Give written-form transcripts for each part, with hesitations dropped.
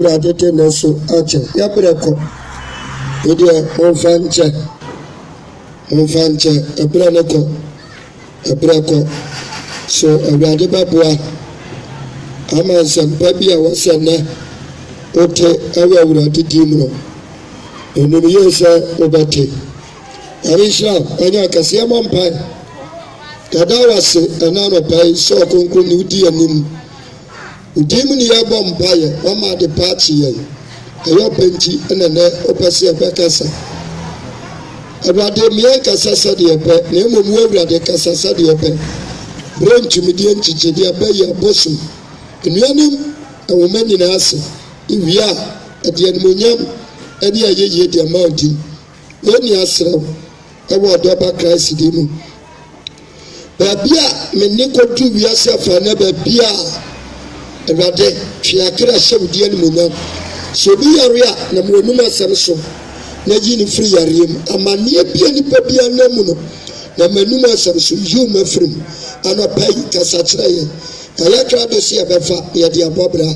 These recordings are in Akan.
Radete Noso Ache, Yabreko, Idia Monfanche, Ebreko, so a Radibabua, Amazon Babia was a ne, Ote, Awa Dimno, and the years Obate. Arisha, Anyaka, Siamon Pai, Kadawase, and Nano Pai, so conclude and Dimini Abompire, Mama de Pachi, a Yopenchi, and an Opasia Bacasa. Abade Mianca Sasa de Ape, Nemo Muera de Casasa de Ape, Brain to Median Chichia Bay, Bosom, and Yanim, a woman in Asa, if we are at the Edmunium, and ye the mountain, when you are about Daba Christ Dimu. Babia, Meniko to yourself and never Bia. Rade fiakra shebudi animunya so bi area na monuma samso na jini free yarem amane bia ni pa bia na mu no na manuma samso yuma frem ana pai kasachira ye aya krado si abefa ye dia bobra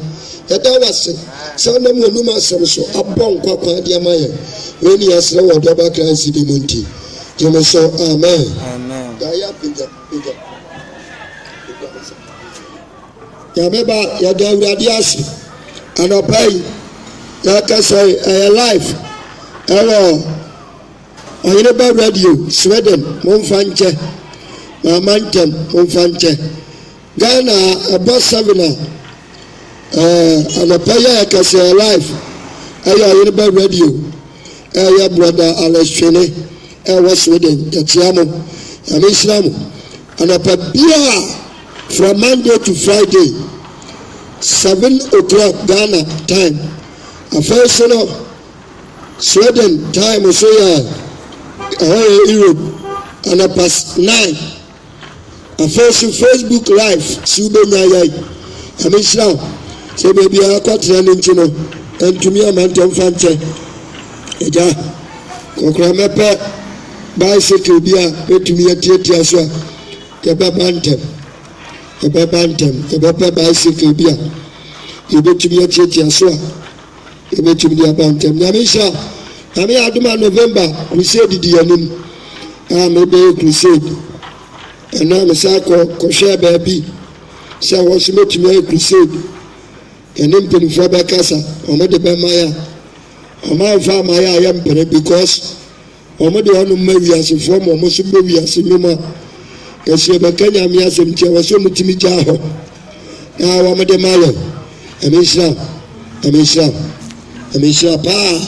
ye da wase so na monuma samso abon kwakwa dia maye weni yasra wo doba Christ di munti jeme so amen da ya pinga Yameba Yadawradiasi and obey Yakasai a life. Hello, Ayaba Radio, Sweden, Monfanche, Mamantem, Monfanche, Ghana, a boss Savina, and a payer Yakasai a life. Ayaba Radio, Aya brother Alex Chene, Ewa Sweden, Yatiamo, and Islam, and a Pabia. From Monday to Friday, 7 o'clock Ghana time. A first Sweden time so Europe and a past 9. A first Facebook live Sube Nyayai. I mean now, so baby I got running to know and to me a man to fancy. Eja Kokramepe bicycle beer to me a theatre as well. The Babantem. A bicycle beer. You bet to be a church and so. You bet to be a bantam. Yamisha, I mean, Aduma November, crusade the enemy. Maybe a crusade. And now the Sako, Kosher baby. So I was made to me a crusade. And then Penny Fabacasa, or Mother Bamaya, or my Famaya, I am penny because or Mother Mary as a form of Mosumbi as a Numa. Kasi Kenya miasa mchewa so mutimi jaho na wamade malo amesha pa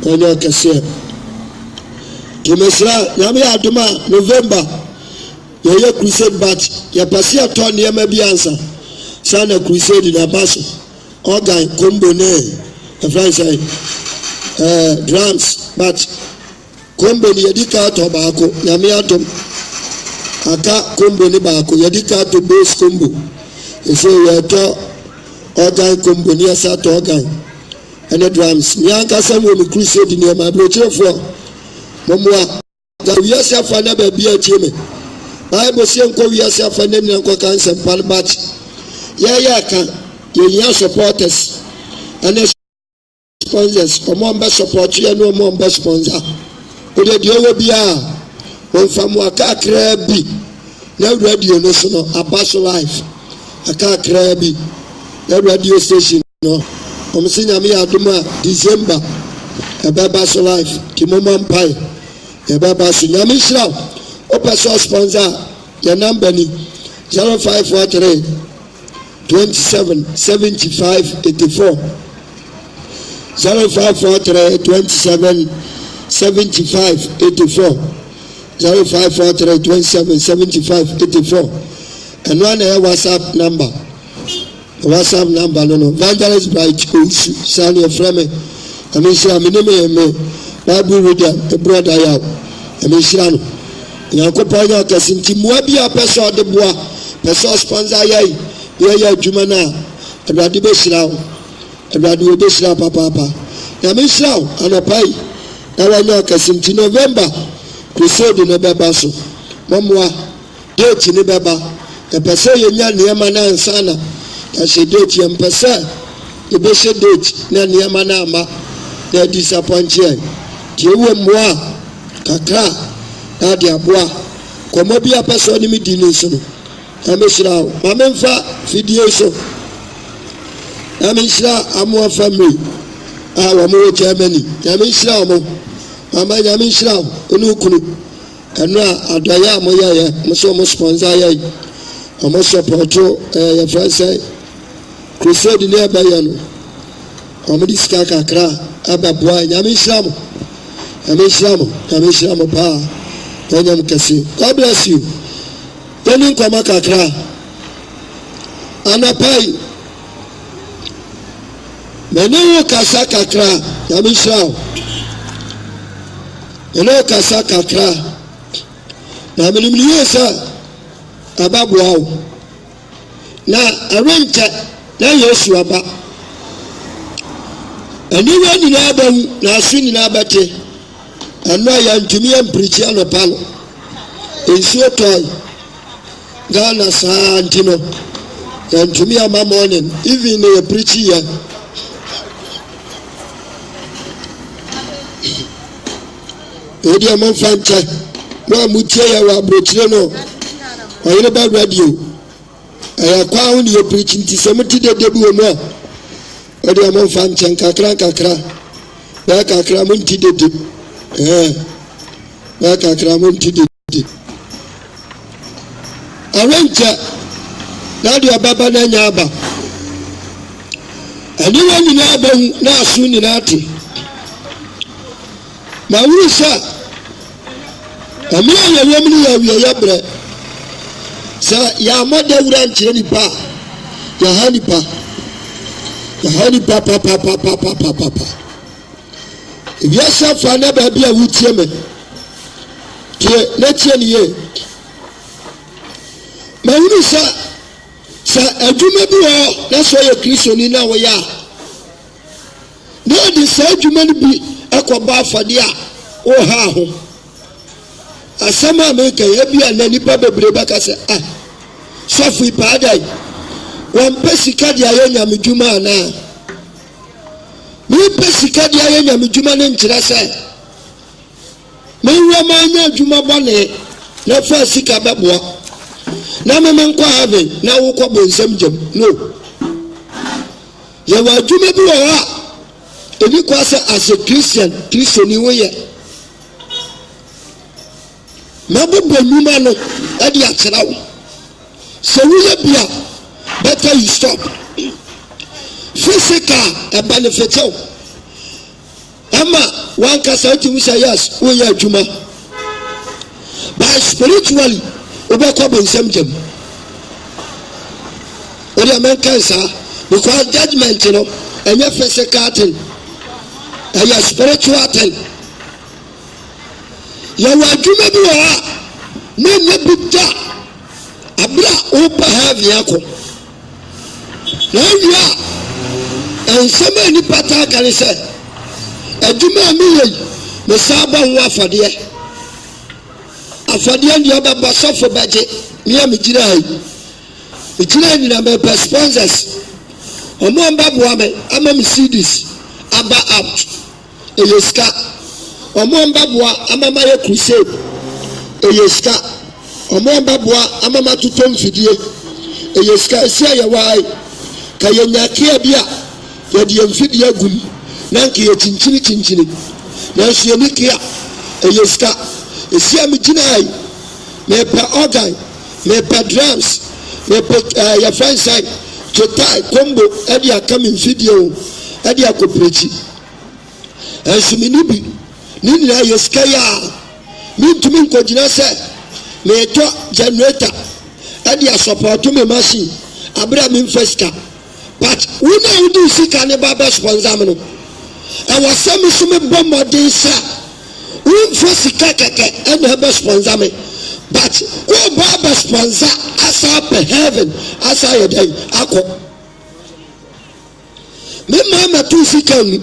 ono kase tumesra nyame aduma November ye crusade batch ya pasia ton ye mabiansa sana crusade na baso organ combo ne franchise drums but combo ni yedika to baako nyame atom aka combo ni baako yedika to base combo so we to organ combo ni asa to organ and the drums nyanka sam we crusade ni ma brochefo momwa da wiase afa na ba bia cheme bible say nko wiase afa na ni nko kan sempal batch ya kan ye supporters and sponsors omo mba support ye no omo mba sponsor o de owo bia on famu akakra bi na radio no so no abaso life akakra bi na radio station no o msinya mi aduma December abaso life timoma mpai abaso nyame shira o person sponsor your number ni 0543 27 75 84 0543 27 75 84 0543 27 75 84 and one WhatsApp number no Evangelist Bright Sani Frame Amisha minime Bible reader a brother ya Amisha no Yakoponya kasinti muabia person de bois person sponsor yai ya adwuma na Awurade be shirawo Awurade we be shira papa na me shirawo anapai na wanya kasinti November crusade no beba so momwa date ni beba e pese yenya niema na nsana ya she date ya mpese ebese date na niema na ama na disappoint ye die wo moa kakra na de aboa komo bia person ni medi ni so no ameshira o mamemfa video so ameshira amo family wa mo Germany ameshira o mama ameshira onu kunu eno adaya mo ye mo so mo sponsor ye o support ya France crusade ni abaya no o mo diska kakra ababoa ameshira mo pa Tanyam kasi. God bless you. Teni nkoma kakra. Anapai. Mene kasa kakra. Yamishao. Mene kasa kakra. Na minimliye sa ababu wao. Na arente na Yesu aba. Aniwe ni na abahu na asuni na abate. Ano ya ntumi ya mprichi ano palo ensuo toy Ghana saa ntino ya ntumi ya morning even ya preachi ya odi amonfanche no amutie ya wa brochire no oyire ba radio aya kwa hu ni ya preachi nti se muti de debu o mo odi amonfanche kakra ba kakra munti de waka kramonti de arrange na dia baba na nyaba ani wani na ba na asu ni na ate ma wusa ami ya yemni ya wi ya bre sa ya moda wura nchire ni pa ya hani pa pa Yasa fana baby a wutie me. Tie na tie ni ye. Ma wuni sa adwuma bi wo na so ye Kristo ni na wo ya. Na di sa adwuma ni bi akoba afade a wo ha ho. Asama me ka ya bi a na nipa bebre baka se sofu ipadai. Wan pesika dia ye nyamedwuma na. Mi pesika dia ye nyamedwuma ne nkyira se me wama nya adwuma bone na fa sika beboa na me nkwa heaven na wo kɔ bonsam jam no ye wa adwuma bi wo ha ebi kwa se as a Christian ni wo ye mabobo numa no e dia kyerɛ wo so wo ye bia better you stop physical a benefit ama one kasa ti musa yes we ya adwuma but spiritually obekọ bonsam jam ori amen kansa because judgment no enye physical thing enye spiritual thing ya wa adwuma bi wa na nye bita abra opa have yako na ya ensema ni pata kan se adwuma mi ye me saba ho afade ndi obaba sofo baje mi am gira ni na me sponsors omo mbabo ame ama mi CDs aba out eyeska omo mbabo ama ma ye crusade eyeska omo mbabo ama ma tutom fidie eyeska sia ye wai ka ye nyakia bia ye de mfidie agum na nke ye chinchini na so ye nikia eyeska esia mi ginai me pa organ me pa drums me pa ya fansai total combo e dia kam mfidie e dia koprechi esumini bi ni nina yeska ya mi ntumi nkogina se me to generator e dia support me machine abra mi feska but we know do sika ne baba sponsor me no e wasam so me bomodin sa we sika keke e na be sponsor me but we baba sponsor asa per heaven asa ye dey akọ me mama tu sika ni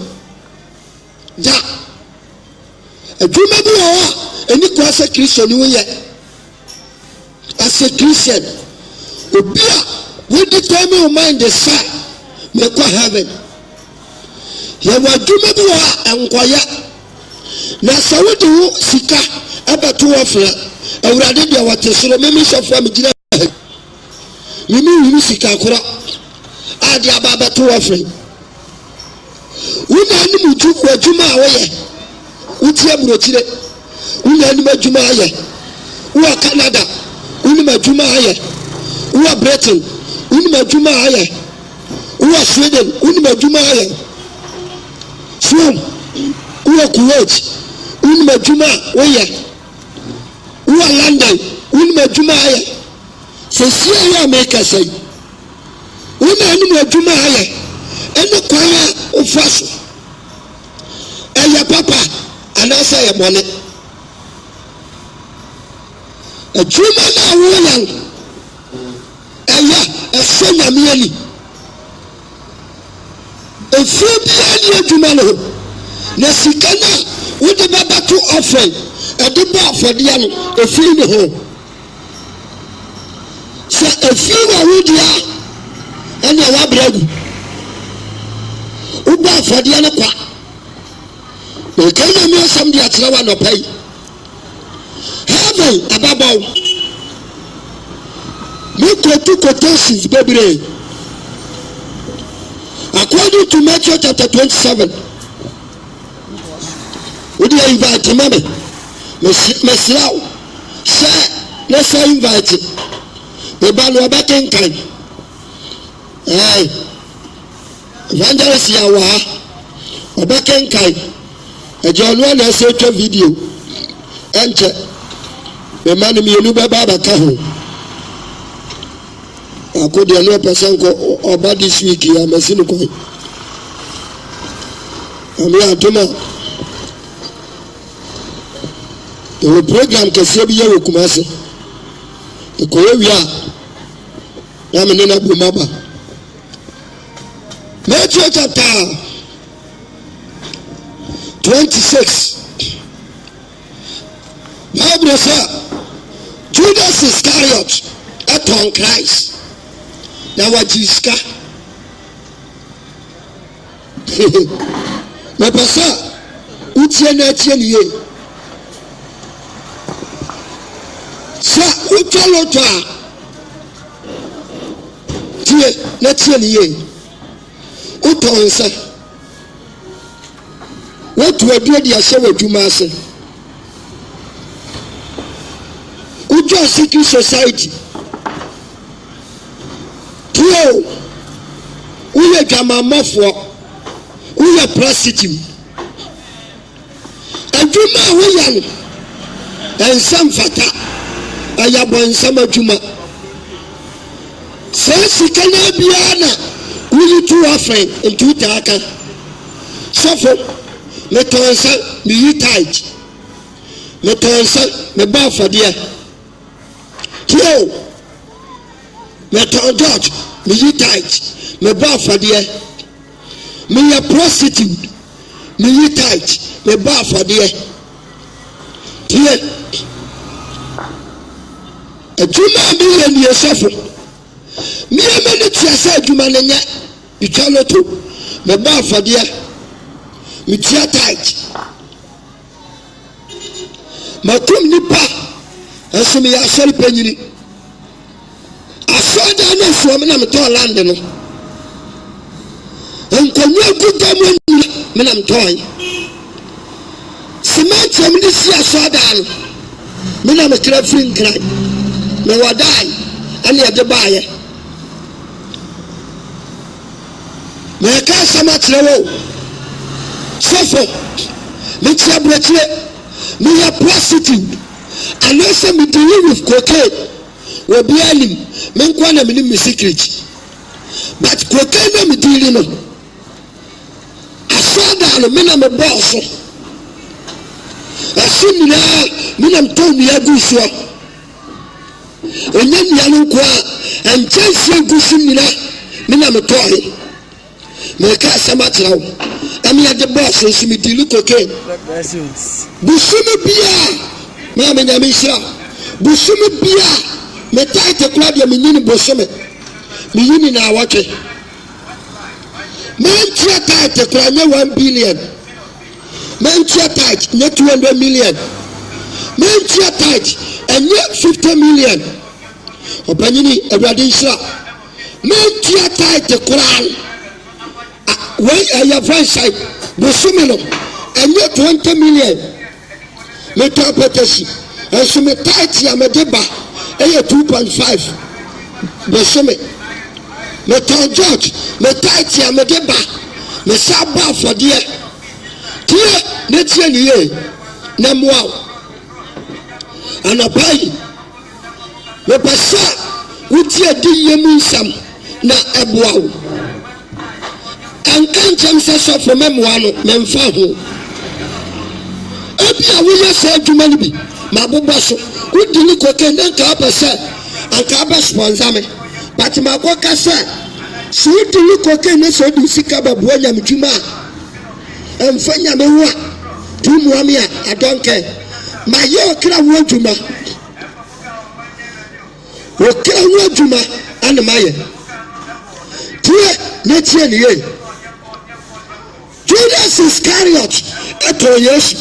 da adwuma bi wo eni kwa se Kristo ni wo ye as a Christian obi a we determine your mind the side me kwa heaven ya wadwuma bi wa enkoya na sawudi wo sika abato wafra awurade dia wate soro memi sofo amgina mimi wuru sika kora ade ababato wafra wuna ni muju wadwuma awoye utie burotire wuna ni madwuma aye wo Canada wuna madwuma aye wo Britain wuna madwuma aye wo Sweden wuna madwuma aye Sweden wo Kuwait wuna madwuma oye wo London wuna madwuma aye sesi ya America sai wuna ni madwuma aye ene kwaya ofaso eya papa anasa ya mone adwuma na woyan eya esenya miani efubia ni adwuma no na sika na wode baba to offering ede ba afodia no efiri ne ho se efiri wa wodia ene wa bragu uba afodia no kwa ekanya mi asam dia tirawa no pai heaven ababaw me quotations bebre according to Matthew chapter 27 would you invite mama mesraw say let's invite the balo abakenkan evangelist yawa abakenkan John one has a video enter the man me you baba kaho akodi anu person ko oba this week ya mesinu ko ami atoma the program kese bi ye Kumasi ko ye wi a na me na bu maba Matthew chapter 26 Bible says Judas Iscariot upon Christ now what jiska me pasa utie na tie niye sa utolo to a tie na tie niye utonsa what we do the ashawo dwuma ase ujo secret society tio uye gamamafo uye prostitute adwuma hoya no ensam fata ayabo ensam adwuma sesi kana biana uyi tu afren entu taaka sofo me tonsa me yitage me tonsa me ba fadia tio me to George me yitage me ba fadia me ya prostitute me yitage me ba fadia tie adwuma bi ye ni sofo me amene tiasa adwuma nenya bitaloto me ba fadia me tia tight makum nipa asumi ya shari penyini asoda na so me na me to land no enkonwa kuta me na me to cement am ni si asoda no me na me kra free nkran me wadai ani ade baaye me ka sama trewo sofo me tia brechie me ya prostitute and also me deal with cocaine we be alim me nkwa na me secret but cocaine na me deal no asoda no me na me boss asumina me na mto mi aguso onye mi anu kwa enchansi aguso mina me na me toy me ka sama trawo ami ya de boss so mi deal cocaine busumi bia ma me nyame hira busumi bia me taite kwa dia me nyini bosome me yini na awatwe mentia tithe kranye 1 billion mentia tithe ne 200 million mentia tithe enye 50 million opanyini Awurade nhyira mentia tithe kran we ya franchise bosome no enye 20 million metapetesi enso me tithe ya medeba eye 2.5 bosome meton George me tithe ya medeba me saba afodie tie ne tie niye na moa anapai me pesa utie di yemu nsam na eboa ankanchem se so for memoa no memfa ho ebia wo ye se adwuma ni bi mabobo so udi ni koke nka apese anka ba sponsor me but makoka se so udi ni koke ne so di sika babu anyam dwuma emfanya me ho tu muami a adonke ma ye okra wo dwuma okra wo dwuma ana maye tie ne tie ni ye Judas Iscariot eto Yesu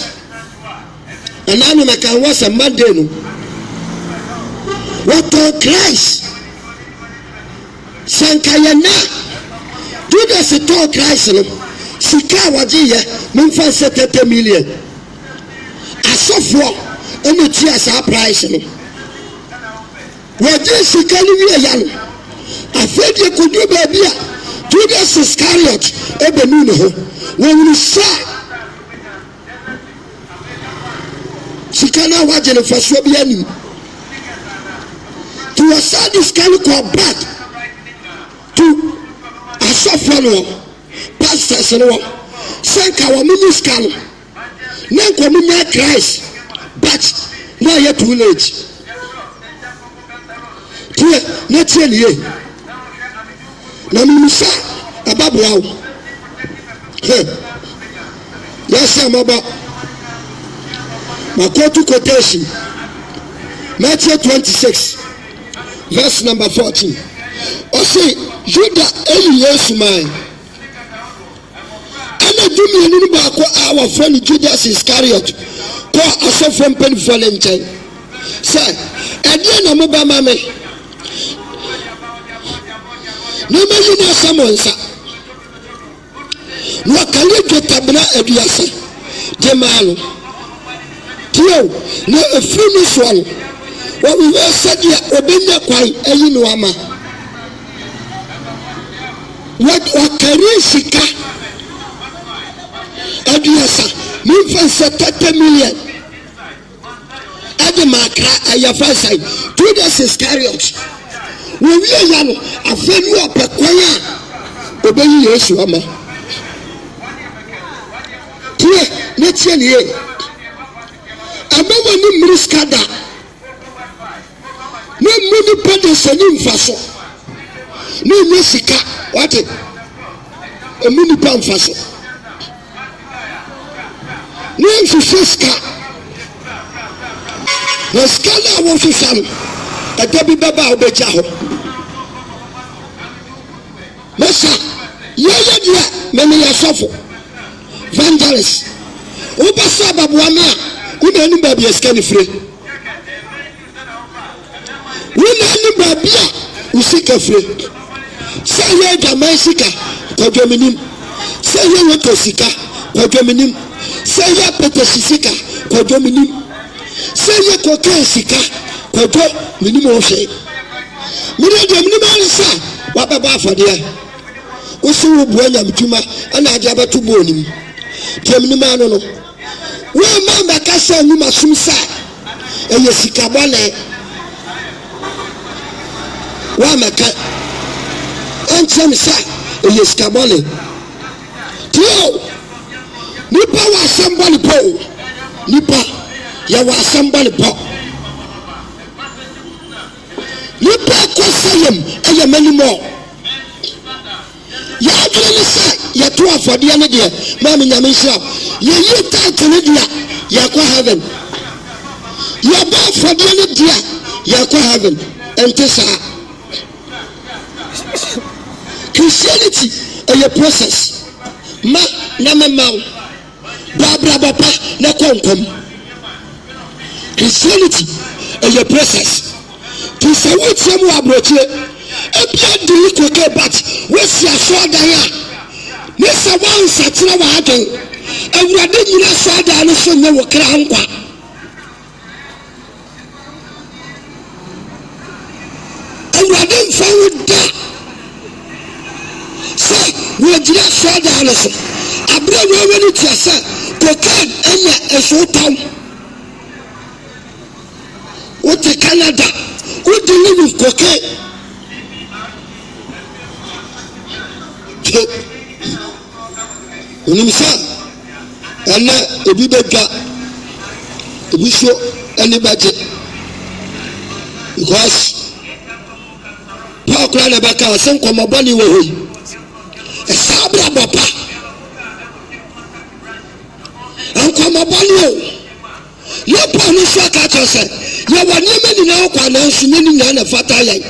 anani mekanwa se Monday no what Christ sankayana Judas to Christ no sika waje ye memfa 30 million asofo ene ti asa price no waje sika ni wi ya no afedie kodu ba bia Judas Iscariot ebenu no ho when we saw Sikana wajene faswa biani to asa this kind go back to asofo no pastors no senka wa minister no na ko munya Christ but na yet too late tie na tie nie na misa ababwa yes I'm about my quote quotation Matthew 26 verse number 14 or say Judah Yesu man ana dumi ni ba ko our friend Judas Iscariot ko asofo pen volunteer say ade na mo ba mame no me you know someone wakale jotabra aduasa jemalo tio na efunu swalo wa we sadia obenya kwai ayi no ama wakare sika aduasa mimfa 30 million ade makra ayafa sai Judas Iscariot wo wie ya no afenu opekwan a obeyi Yesu ama tie ne tie ne ye amawa ni mriskada ne muni pade sani mfaso ne nyesika wate emuni pa mfaso ne mfiska ne skala wo fifam adabi baba obeja ho mesa yeye dia meme ya sofo evangelist ubasa babuama una ni babi eskani free una ni babia usika free saye jamaisika kwa dominim saye wotosika kwa dominim saye petesika kwa dominim saye kokesika kwa dominim oshe mire dominim alisa wababa afode usu buanya mtuma ana ajaba tubonim temni mano no we mamba kasa nyuma sumsa eye sikabole wa maka enchem sa eye sikabole tio nipa wa asembali po nipa ya wa asembali po nipa ko sayem eye manimo ya adwene sa ya to afode ne de ma me nyame hira ye yi title ne dia ya ko heaven ya ba afode ne dia ya ko heaven ente sa Christianity a process. Ma na me mau. Babra baba na konkom. Christianity a process. To say what some abroche. Ebia deliquate but where's your shoulder here? Mr. One Satina Wagon. And we are doing a soda and so no crown. And we are doing forward that. So we are just soda and so. I bring you ready to say, cocaine and a so town. What the Canada? Who deliver with cocaine? Unimsa ana ebi bedwa ebi so anybody because Paul Kran Baka sen komobani we hoyi esabra baba an komobani o ye pa ni so ka to se ye wani me ni na kwa na nsu ni nya na fata yan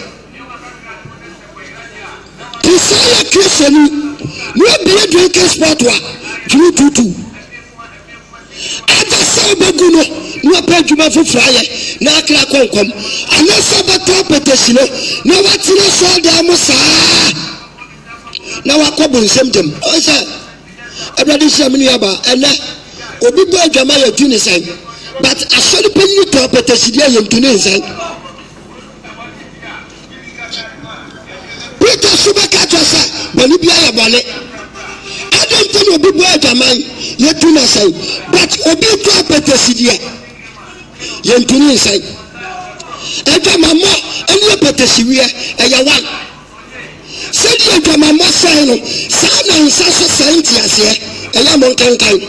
Kisaya Christian we be drinking sport wa 222 ada say beguno no pa djuma fu fraye na akra konkom ana sabata petesino na watire so da musa na wakobo nsemdem o say everybody say me aba ene obi bo adwama ya tuni say but asori penni to petesidia ya tuni say Peter subaka to say boni bia ya bole I don't think obi bo adwaman ya tuni say but obi to petesidia ya tuni say adwama mo eni petesiwie eya wan said you adwama mo say no sa na nsa so science eya mo kankan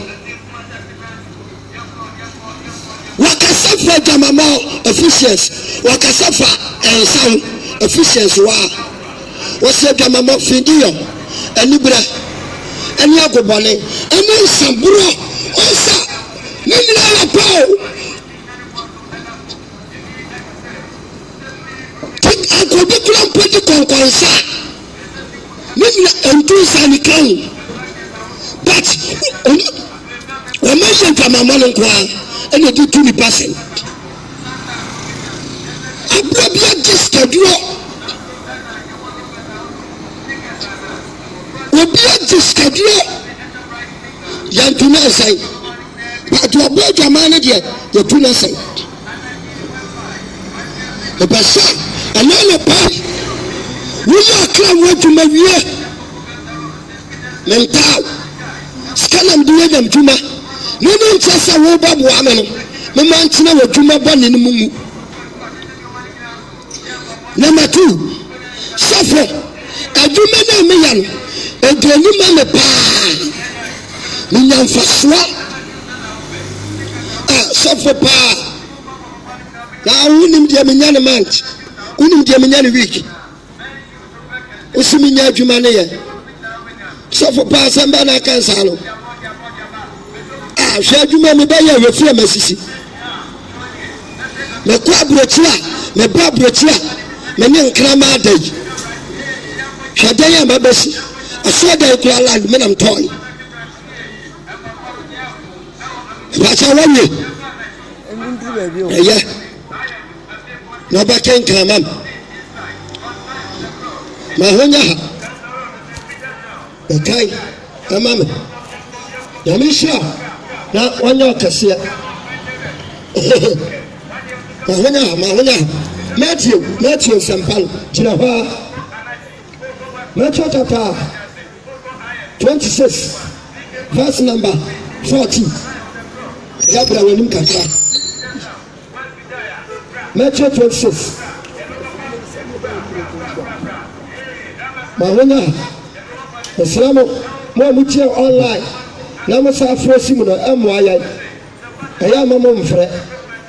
wakasafa jamama efficiency wakasafa ensan efficiency wa wose jamama fidiyo enibra eni agobole eni samburo osa nina la pao tik agobi kulam pedi konkonsa nina entusa ni kan but o mention jamama nkwa and you do 20%. I probably just schedule. We be just schedule. You do not say, but you about your manager, you do not say. The best, and all the party. We are clear to my year. Mental. Scan them them to my. No just a robot woman. No man to know what you may burn in the moon. Number 2, suffer. I do many million. A daily man a pa. Million for swap. Suffer pa. Now, wouldn't be a million month. Wouldn't be a million week. Usiminya Jumania. Suffer pa, somebody can salo. Shaduma me buy your free messi. Me kwa brochia, me ba brochia, me ni nkrama day. Shadaya mabesi. I saw the clear land, men I'm toy. That's how one year. Yeah. No back in Kramam. Mahonya. The kai, a mamma. Yamisha. Na wanya kasia mahanya Matthew Sampal Jinawa Matthew chapter 26 verse number 40 Yabra wenim kaka Matthew 26 mahanya Islamu mo mutie online na mo sa afrosi mu no amoaya eya mama mfre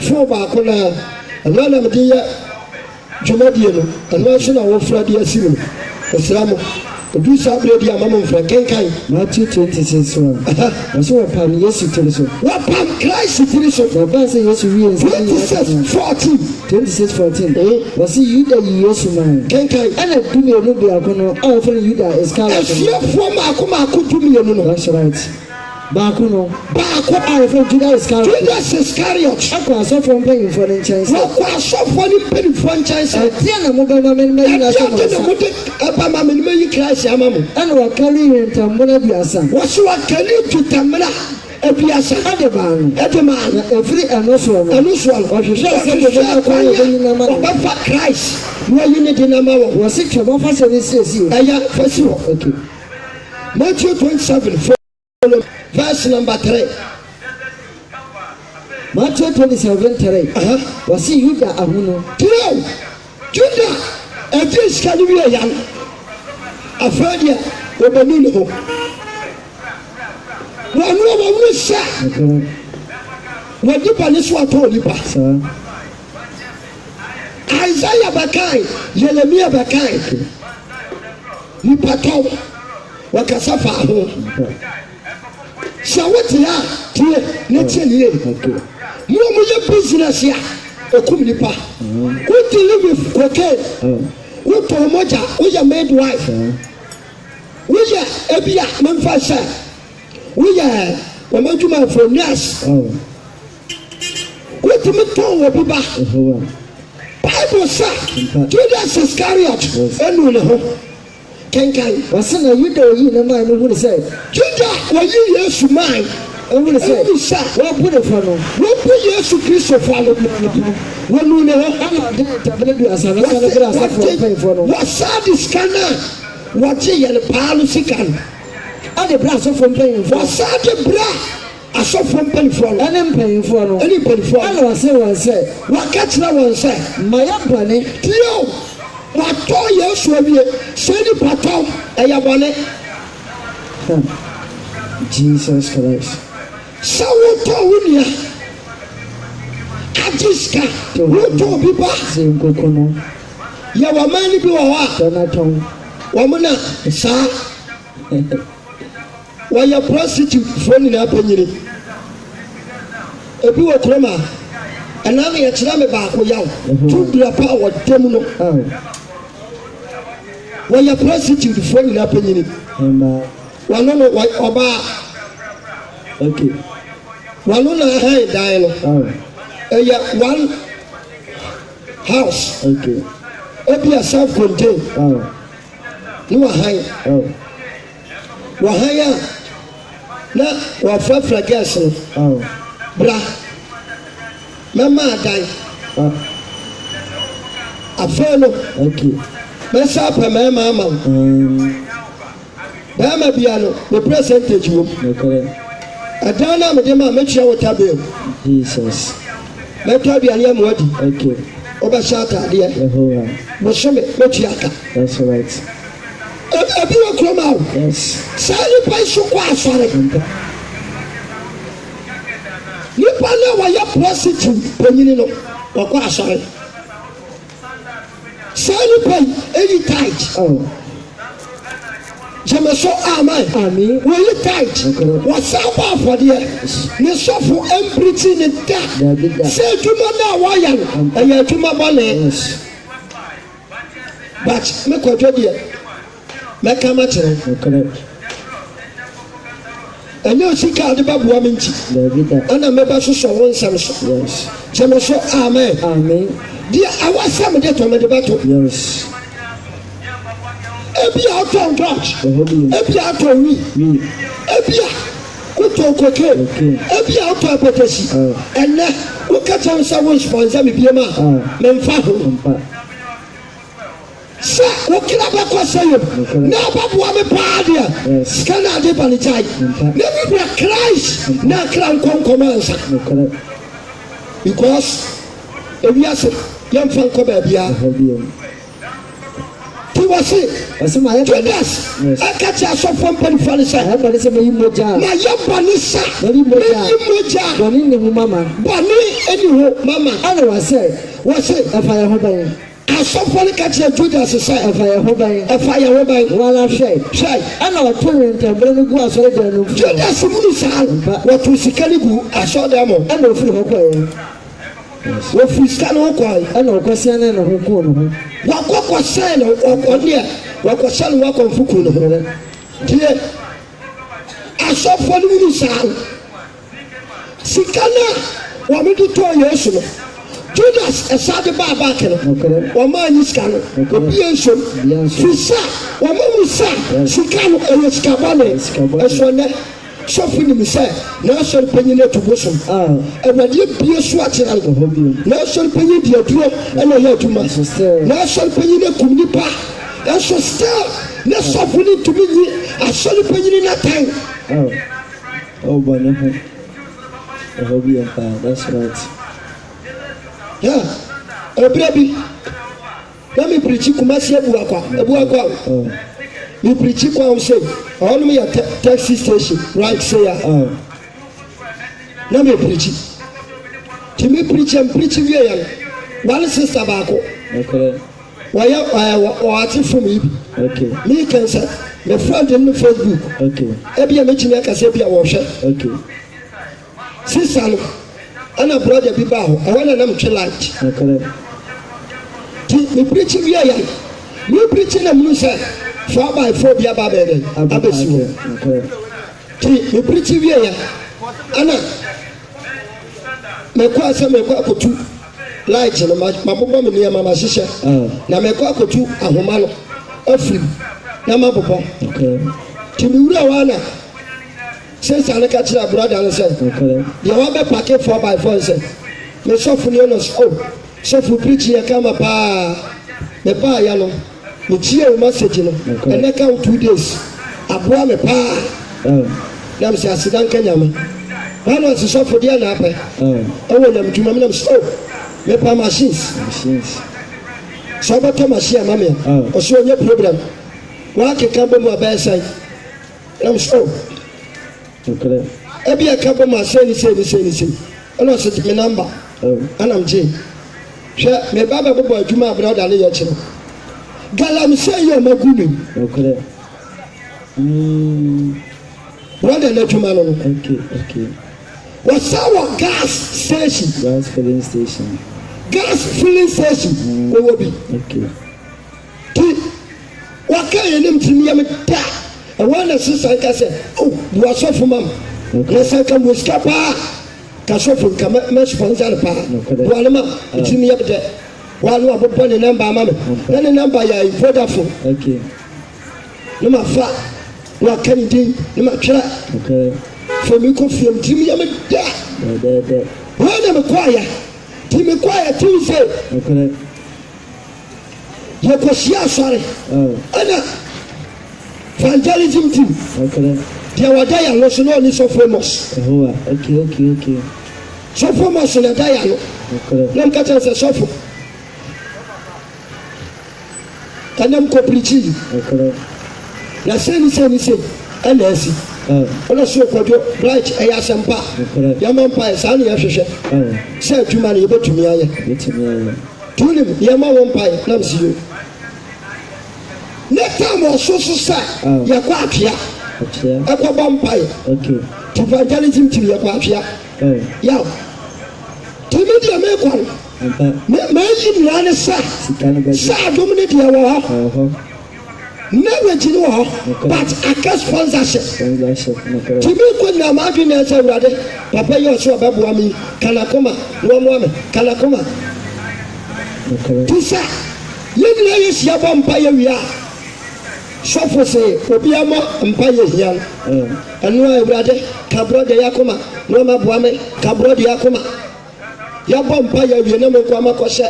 fo ba ko na na me dia dwumadie no ana so na wo fra dia simu islamu Do something the amount of Kenkai. Matthew 26:1. I saw a pan, yes, you tell us. What pan Christ it is? The Bible says, yes, you 26:14. 26:14. Was he you that you used to man? Kenkai. And I do me a little bit of offering you that is kind of. That's right. Bakuno. I from Judas Iscariot. I was so from paying for the chance. I was so funny penny franchise. I tell them what I'm in and what carrying in Tamuna Biasa. What's what can you to Tamuna? Ebiasa Edeman every and also or you say Christ. No unity number was it about us and this is you. Okay. Matthew 27. Verse number 3. Matthew 27:3. Was he you that Amuno? Judah, and this can be a young Afradia, Obanuno. One woman said, what you punish what told you, Isaiah Bakai, Jeremiah Bakai, Nipato, Wakasafa. So what you are, dear, let's say, you business here, a communipa. What do you live with? Okay, what promoter, who's your maid wife? We are Ebia Memphis. We are Mamma for nurse. What do you tell your people? Bible said, Judas Iscariot, and Kenkai. Wasn't a widow in the mind of what he said? Judah, were you years to mine? I would say, what put it for? What put years to Christ follow? When you know, what's sad is Cana? What's a yellow palusican? And the brass of from paying for Sade Bra. I saw from paying for and I'm paying for anybody for. I say, what catch that one say? My young money, Tio. What toy you send it patom, and you want it. Jesus Christ. So what told you? Ajiska, what told people? You were many people. Womana, sir. Why you prostitute phone in opinion? If you were Croma, and now you're trying back with you, to the power, Temuno. When you prostitute phone in opinion, one no white oba. Okay. One on a high dialogue. One house. Okay. Be a self-contained. No high. Wahaya. Na wafa fragas. Bra. Mama die. A fellow. Okay. Messa per my mamma. Bama Biano, the percentage room. A dana Madama make sure what I Jesus. Let her be a young word. Okay. Obashata, dear. But show me, Mochiaka. That's right. A few come out. Yes. Sally by Sukwa. Nipana were your prostitute, Penino, or Quasari. Sally pay any tight. Oh. Jamaso Amai, will you tight? What's up for dear? You suffer everything in that. Say to Mana Wayan, and you're to my money. But make what you dear. Make a matter. And you see, Cardi Babu Aminci, and a member so one Samson. Yes. Jamaso Amai. Amen. Dear, I was some dead on the battle. Yes. Ebia out Dutch. Ebia out we. Ebia kuto koke. Ebia out apetesi. And now look at some someone sponsor me biema. Memfa. Sa okila ba ko sayo. Na babu ame paadia. Skana de panichai. Never be Christ. Na kran kon komansa. Because ebia se yam fan ko ba bia. Was it? My goodness, I catch us from Penfanisa. I say, my young Banissa, Bonnie, Mamma, Bonnie, anyway, Mamma. I was say, what's it? If I hope asɔfo no ka kyerɛ Judas sɛ ɛfa yɛ ho ban ɛfa yɛ ho ban wala hwɛ ɛna ɔto ne ntɛmbrɛ no gu asɔredan no Judas mu saa wɔto sika no gu asɔredan mu ɛna ofiri hɔ kɔɛ wɔfiri sika no ho kɔe ɛna ɔkɔsɛn ne ho kɔɔ ne ho wakɔkɔsɛn no ɔkɔdeɛ wakɔsɛn no wakɔmfo kuu ne ho tie asɔfo no mu saa sika no a wɔmede tɔɔ Yesu no Judas ɛsade baa baake no wɔma anyi sika no obi nsom firi sɛ wɔma mu sɛ sika no ɛyɛ sika bɔne ɛsɔ nɛ sɔfo nim sɛ na asɔre panyin atu bosom awurade bie so akyerɛ no na asɔre panyin di aduro ɛna ɛyɛ adwuma na asɔre panyin akum nipa ɛso still na sɔfo no ntumi nyi asɔre panyin n'atan bɔ ne ho ɛhɔ bi yɛ paa that's right ebire bi na mi pirikyi Kumasi ebuakwa mi pirikyi kwa ɔsɛ ɔnom yɛ taxi station right say ya na mi pirikyi ti mi pirikyi wie ya one sister baako wɔyɛ ɔate fom yi bi mi kansa my friend in Facebook ebi a mekyi akasa bi a wɔhwɛ sister no ana brother bi ba ho ɛwɔ na nam twe light ti me preach wie ya me preach na mu sɛ 4x4 bi aba bɛrɛ abɛsi wo ti me preach wie ya ana me kɔ asɛ me kɔ akotu light no ma bobɔ me nneɛma ma hyehyɛ na me kɔ akotu ahoma no afiri na ma bobɔ ti me wura wa na since I catch a brother and said, you want to pack it 4x4 and said, me suffer no oh, suffer preaching a come up, me pa yano, me cheer message, and I count 2 days. I brought me pa. Nam say, I sit down, Kenyama. I know to suffer the anapper. I want them to my stove. Me pa machines. So about machine, mammy, or so your problem. Why can come to my bedside? I'm so. Ebi akaba ma say ni ona so me number ana mje hwe me baba bobo adwuma brother ne ye kire galam say yo magumi brother na adwuma no okay what's our gas filling station wo bi ti waka yenim timi yam ta I want to say, oh, you are so from mom. Yes, I come with Scapa. Castle come much from Zalpa. Walama, it's in the other day. While you have a number, mamma. Then a number you are Vodafone. Okay. No matter fat. What can you do? No matter. Okay. For me, coffee and Timmy, I'm a dad. When I'm a choir, Timmy choir Tuesday. Okay. You're sorry. Anna. Evangelism team. There were there no so no so famous. Okay. So famous na there no. Nam ka tell say so for. Kanam ko preach. Na say and esi. Ona so kodo bright eya sempa. Ya mampa sa na ya hwehwe. Say adwuma na yebetumi aye. Tunim ya ma wompa nam siyo. Next time or so sa ya kwa apia akwa bompai okay evangelism team ya kwa apia ya timi dia me kwa me yi na ne sa dominate ya wa never jini wa but aka sponsorship timi ko na ma dwi na sa urade papa yo so beboa mi kana koma no mo me kana koma tisa yedina yes ya bompai ya wi sɔfo se obi ama mpa ye hia anu awurade ka brother yakoma no ma boa me ka brother yakoma ya bɔ mpa ye wie na me ko ama kɔhyɛ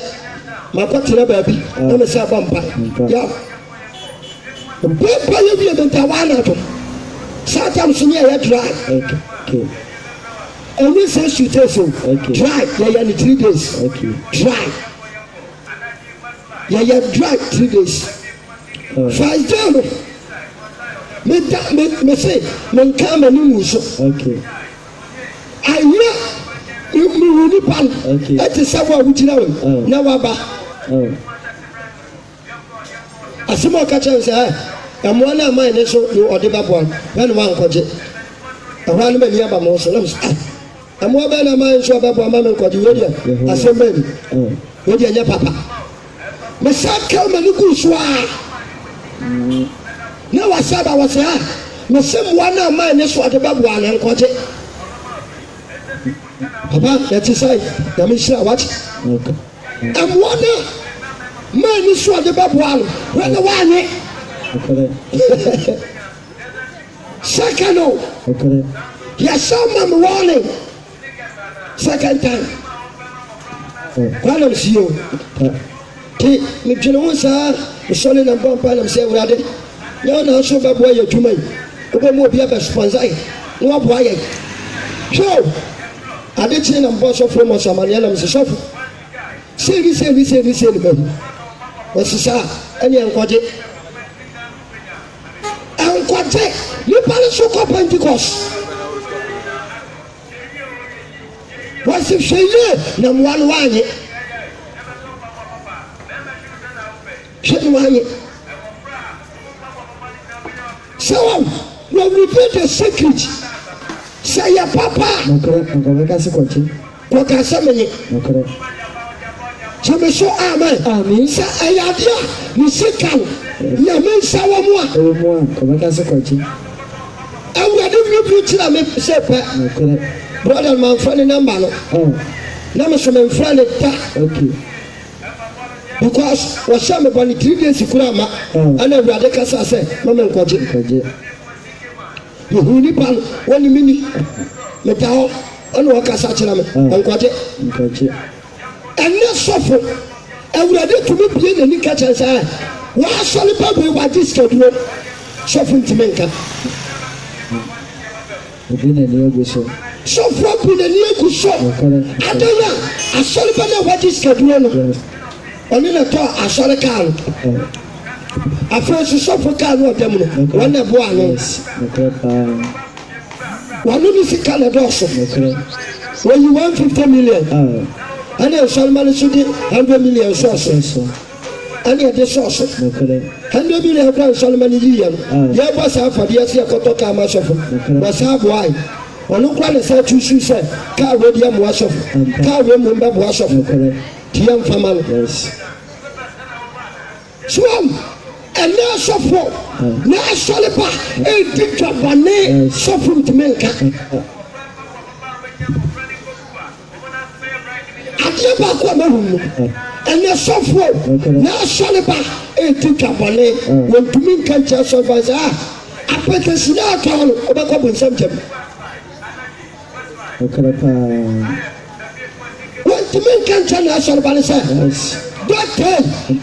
makɔtena baabi na me sa bɔ mpa ya mpa ye wie me ta wana to satam so ne ya dry okay and we say shoot so dry ya ni 3 days okay dry ya dry 3 days five down me say me come and you so okay I hear you ni pan okay that is how we jina we na wa ba asimo ka chen say amoa na man ne so no ode baboa when one koje ahwa no mani aba mo so lam amoa ba na man so baboa ma men koje we dia asembeni we dia nya papa me sakal mani ku so a na wasaba wasa me semwa na man ne so ode baboa na koje papa that is right na me shira what amoa na man ne so ode baboa when the one second, yes, someone warning. Second time. When see you, if you know, sir, the son and bomb pan and say, well, you're not so bad boy to me. Open more be a sponsor. No boy. So, I did say, I'm boss of from Samarian, Mrs. Sofa. Say, what's the sir? Any unquoted. Kwate ni pale soko Pentecost wasi sheye na mwanu wanye shetu wanye so we repeat the secret say ya papa ngaka sikwachi kwa kasamenye Jame so amen sa ayadia ni sekan ya mensa wa mo ko baka se kwachi awurade bi tira me sepa brother man friend number no na me so me friend ta okay because wa sha me bani 3 days kura ma ana awurade kasa se mama nkoje ni pan woni mini me tawo ana wa kasa kira me nkoje ene sofo awurade tumi bie na ni ka chansa wa sole babu wa dischedule sofo ntimenka obina ni eguso sofo obina ni eguso adaya asole babu wa dischedule no oni na to asole kan afresh sofo kan no dem no wana bo anu wanu ni sikale doso when you want 50 million and then Solomon should 100 million sources. And yet the source 100 million pounds Solomon year. Yeah, was half for the year Kotoka Mashoff. Was half why. On no one said to say, Car Rodium Washoff, Car Remember Washoff, Tiam Famal. Swam and now suffer. Now Solipa, a dick of one name, suffering to make. Never come home, and the software now Solipa ain't think about it. When to me can't just survive. I put a snap on about something. When to me can't tell somebody, Doctor,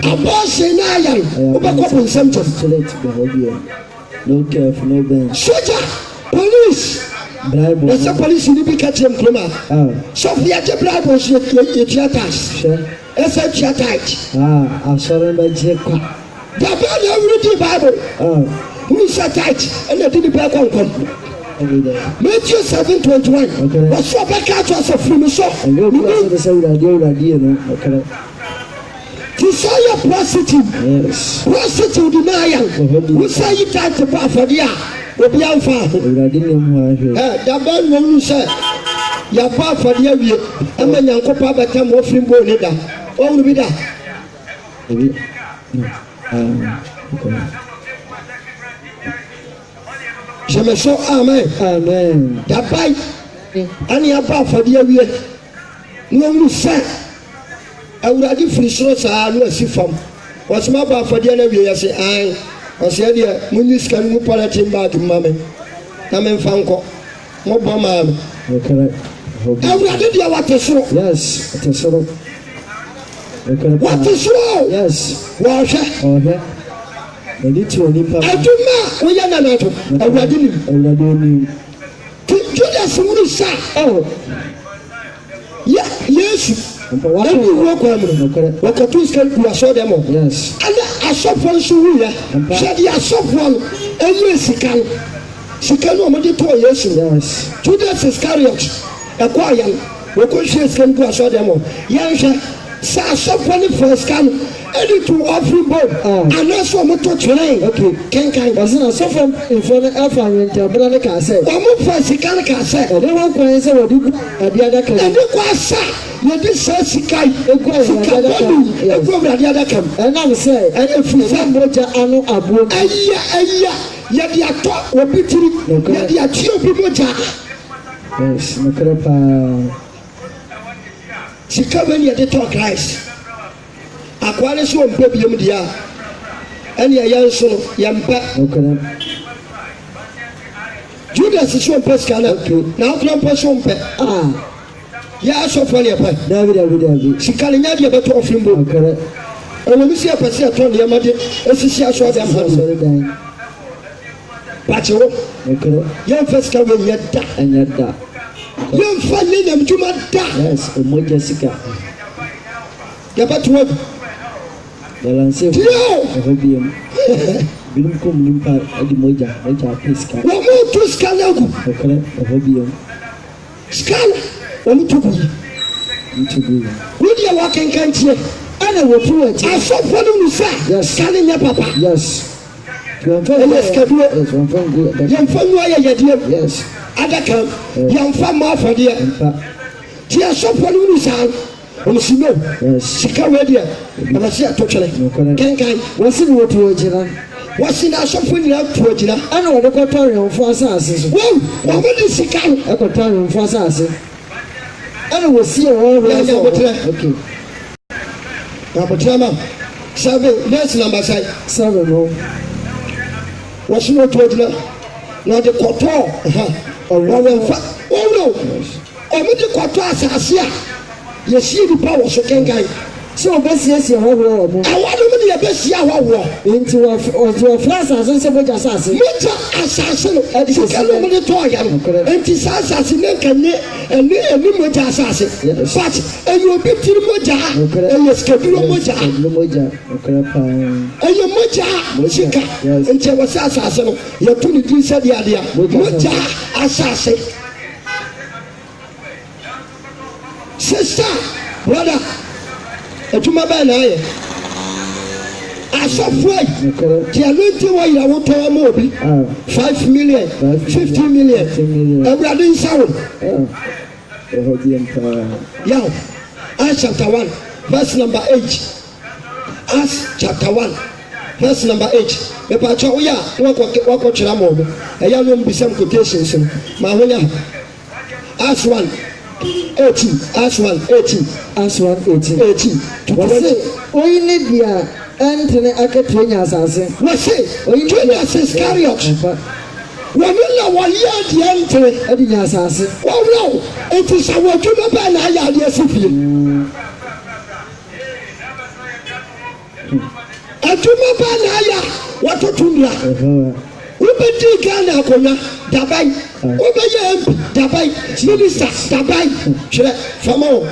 a boss in iron about something. No care for no bench. Soldier, police. There's a police in the catching Pluma. Sophia the bribe was your theaters. It's a theatite. I'm sorry, my dear. The Bible. Who is a tight and I didn't back on come. Matthew 7:21. What's your back out of from shop? And you're the same idea. To say a prostitute. Yes. Prostitute denial. Who say you time to buy for the obi amfa da ba no say ya pa afade awie ama nyankopa batam ofrim bo ne da o bi da je so amen da bai ani apa afade awie no say awurade frisro sa no asifam wasma ba afade na awie ya say ai I said, yeah, Munis can move paratin back to Mammy. Come in Fanco. No bomb. Okay. I did you what is wrong? Yes, it is wrong. What is wrong? Yes. Wash it. Okay. I need to leave. I do not. We are not. I didn't. Judas Musa. Oh. Yeah, yes. What do you work on? What a two can do a show them. Yes. And I saw one Suria. Said, I saw one. And yes, she can only 2 years. Yes. Judas Iscariot. A quiet. What could she can do a show them? Yes, I saw one first can. ɛde to ɔfiri bom anaasɛ ɔmo to twene kenkan ɔsɛ na sɔfo mfo no ɛfa nwɛntabena no kaa sɛ ɔmo fa sika no kaa sɛ ɛde ho kwan sɛ wɔde gu ade adaka mu ɛde kɔ asa yɛde saa sika yi egu bɔdu egu awurade adaka mu ɛnam sɛ ɛyɛ firi sɛ mogya ano aboɔ ɛyɛ yɛde atɔ obi tiri yɛde atwe obi mogya yes nokorɛ paa sika bɛ ne yɛde tɔ Christ akoa ne so ɔmpɛ biom deɛ a ɛne ɛyɛ nso no yɛmpɛ nokorɛ Judas so ɔmpɛ sika no na wokora mpɛ so mpɛ yɛ asɔfoɔ ne yɛpɛ dabi sika no nya deɛ bɛtɔ ɔfiri mbom nokorɛ ɛwɔ mi si ɛpɛ sɛ ɛtɔ nneɛma de esisi asɔ dɛm ha no bàtì wo yɛnfɛ sika wo nyɛ da yɛnfa nyɛ nyamdwuma da mogya sika yɛbɛto wo tiɛ binom kɔm nimpa ade mogya apɛ sika wɔn mo to sika no agu sika no wɔn mo to gu yi wo deɛ wɔkenkan tiɛ ɛna wɔtu akyi asɔfoɔ no mu sa sika no nyɛ papa ɛyɛ sikaduro yɛmfa ngu ayɛ yɛdeɛ adaka yɛmfa ma afɔdeɛ nti asɔfoɔ no mu saa ɔmo si no sika wɔ deɛ ɛbɛ se ato twene kenkan wɔsi ne wɔtu agyina wɔsi na asɔfoɔ nyinaa tu agyina ɛna wɔde kɔtɔ awɛmfo asase so wɔn wɔn de sika no ɛkɔtɔ awɛmfo asase ɛna wɔsi wɔn hɔ ɛsɛ abotire ma 7 verse number 7 no wɔsi na otu agyina na ɔde kɔtɔ ɔwɛmfa wɔn ɔmo de kɔtɔ asase a yɛsi nipa wɔ so kenkan sɛ ɔbɛsiesie hɔ wɔ ɔmo awadom de yɛbɛsia hɔ wɔ nti wɔfrɛ asase sɛ mogya asase mogya asase no sika no ɔmo de tɔɔ ya no nti saa asase ne nka ɛne mogya asase but ɛyɛ obi tiri mogya ɛyɛ sikaduro mogya ɛyɛ mogya sika nti ɛwɔ sɛ asase no yɛto ne din sɛ deɛ adeɛ mogya asase sister brother adwuma bɛɛ na ayɛ asɔfoɔ yi deɛ no nti wɔyera wotɔɔ ma obi 5 million 15 million awurade nsa wo yaw Acts chapter 1 verse number 8 Acts chapter 1 verse number 8 mepatwɛ woyɛ a wakɔkyerɛ ma ɔmo ɛyɛ no mbisam quotations no ma ahonya ha Acts 1 18 Acts 1 18 wɔse oyi ne deɛ ɛntene akatua nya asase wɔse Judas Iscariot wɔne na wɔyɛ adeɛ ntere ɛde nya asase wɔwerɛw enti sɛ wɔdwuma bɛɛ na ayɛ adeɛ si fie adwuma bɛɛ na ayɛ wɔtoto nnua wobɛdi Ghana akonnwa daban wobɛyɛ MP daban minister daban twerɛ fama wo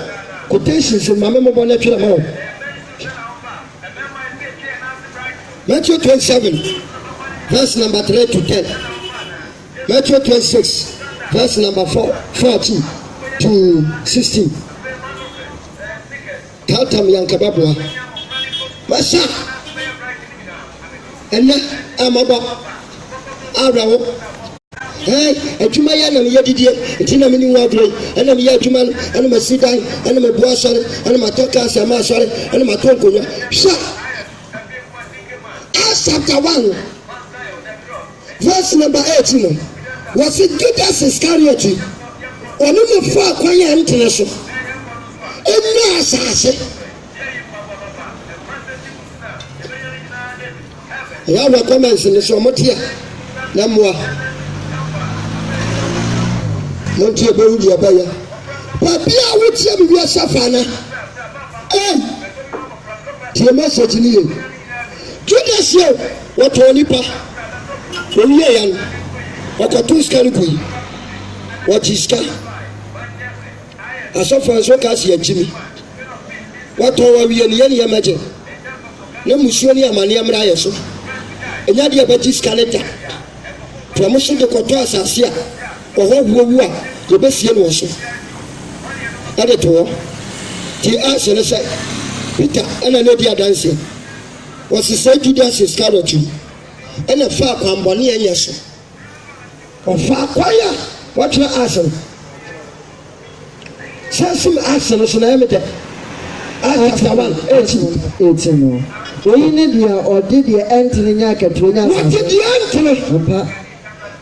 quotations mame mɔbɔ no twerɛ ma wo Matthew 27 verse number 3 to 10 Matthew 26 verse number 14 to 16 Tatam yankababoa masa ɛnɛ amabɔ awurawo adwuma yɛ na meyɛ didie nti na mene wo adurɛ ɛna meyɛ adwuma no ɛna masi dan ɛna mabu asɔre ɛna matɔ kaa ma asɔre ɛna matɔ nkonnwa hwɛ Acts chapter 1 verse number 18 no wɔse Judas Iscariot ɔno ne fa akwan a ntene so ɛnya asase ɛyɛ awura comments ne so ɔmote a na mmoa montie bɛhu deɛ ɛbɛyɛ baabi a wotie me wiase fa na tie message ne ye Judas yɛ wɔtɔɔ nipa wɔwie ya no wɔkɔto sika no kɔyi wɔgye sika asɔfoɔ nso ka se akyi mi wɔtɔɔ wawie no yɛne yɛmɛgye na musuo ne amanneɛ mmra ayɛ so ɛnya deɛ bɛgye sika no da tɔ mo so de kɔtɔ asase a ɔhɔ wuowu a yɛbɛsie no wɔ so ɛde to hɔ nti asɛ no sɛ Peter ɛna ne di adanse wɔsesa Judas Iscariot ɛna fa kwambɔne ɛnyɛ so ɔfa kwaya wɔtwerɛ asɛm sɛsim asɛm so na ɛmɛ dɛ chapter 1:18 no oyi ne deɛ ɔde deɛ ɛntene nya akatuo nya asase wɔte deɛ ɛntene mpa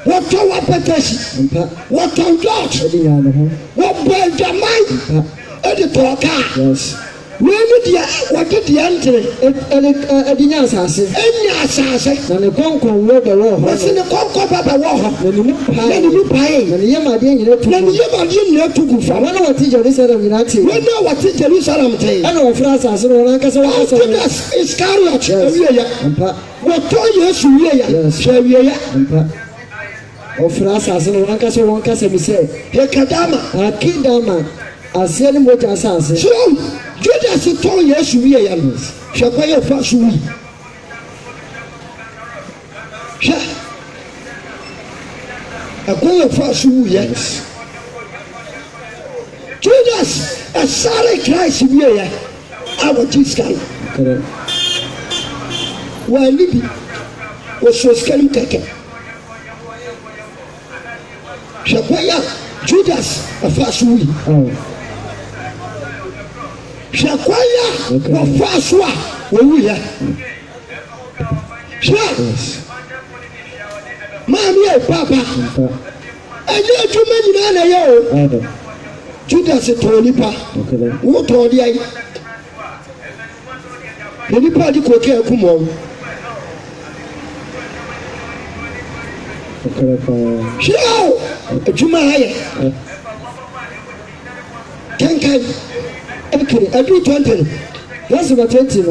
wɔtɔ wapɛtɛsi mpa wɔtɔ dɔt ɛde nya ne ho wɔbɔ adwaman mpa ɛde tɔɔ kaa yes wei ne deɛ wɔte deɛ ɛntene ɛde nya asase ɛnya asase na ne kɔnkɔn wɔ bɛwɔ hɔ wɔsi ne kɔnkɔ baba wɔ hɔ na ne mu na ne mu pae na ne yam adeɛ nyina tu na ne yam adeɛ nyina tu gu fam wɔn a wɔte Jerusalem nyinaa te wɔn a wɔte Jerusalem te ɛna wɔfrɛ asase no wɔn ankasa wɔkasa Judas Iscariot awieya mpa wɔtɔ Yesu wieya Yes. hwɛ awieya mpa ɔfrɛ asase no wɔn ankasa wɔn kasa mi sɛ yɛkadama akidama aseɛ ne mogya asase so Judas tɔn Yesu wieya no hwɛ kɔyɛ fa so wi hwɛ ɛkɔyɛ fa so wiyɛ Judas ɛsare Christ wieya a wɔgye sika no kɛrɛ wɔani bi wɔsɔ sika no mu kɛkɛ hwɛ kɔyɛ Judas ɛfa so wi ɔn hwɛ kɔyɛ wɔfa so a wɔwuyɛ hwɛ maame yɛ papa mpa ɛnyɛ adwuma nyinaa na ɛyɛ o ɔdɔ Judas tɔɔ nipa ɔkɛrɛ wotɔɔ deɛ na nipa de kɔkɛ akum wɔn ɔkɛrɛ paa hwɛ o adwuma ayɛ kenkan ɛkiri aduru 20 no yɛsɛ na 20 no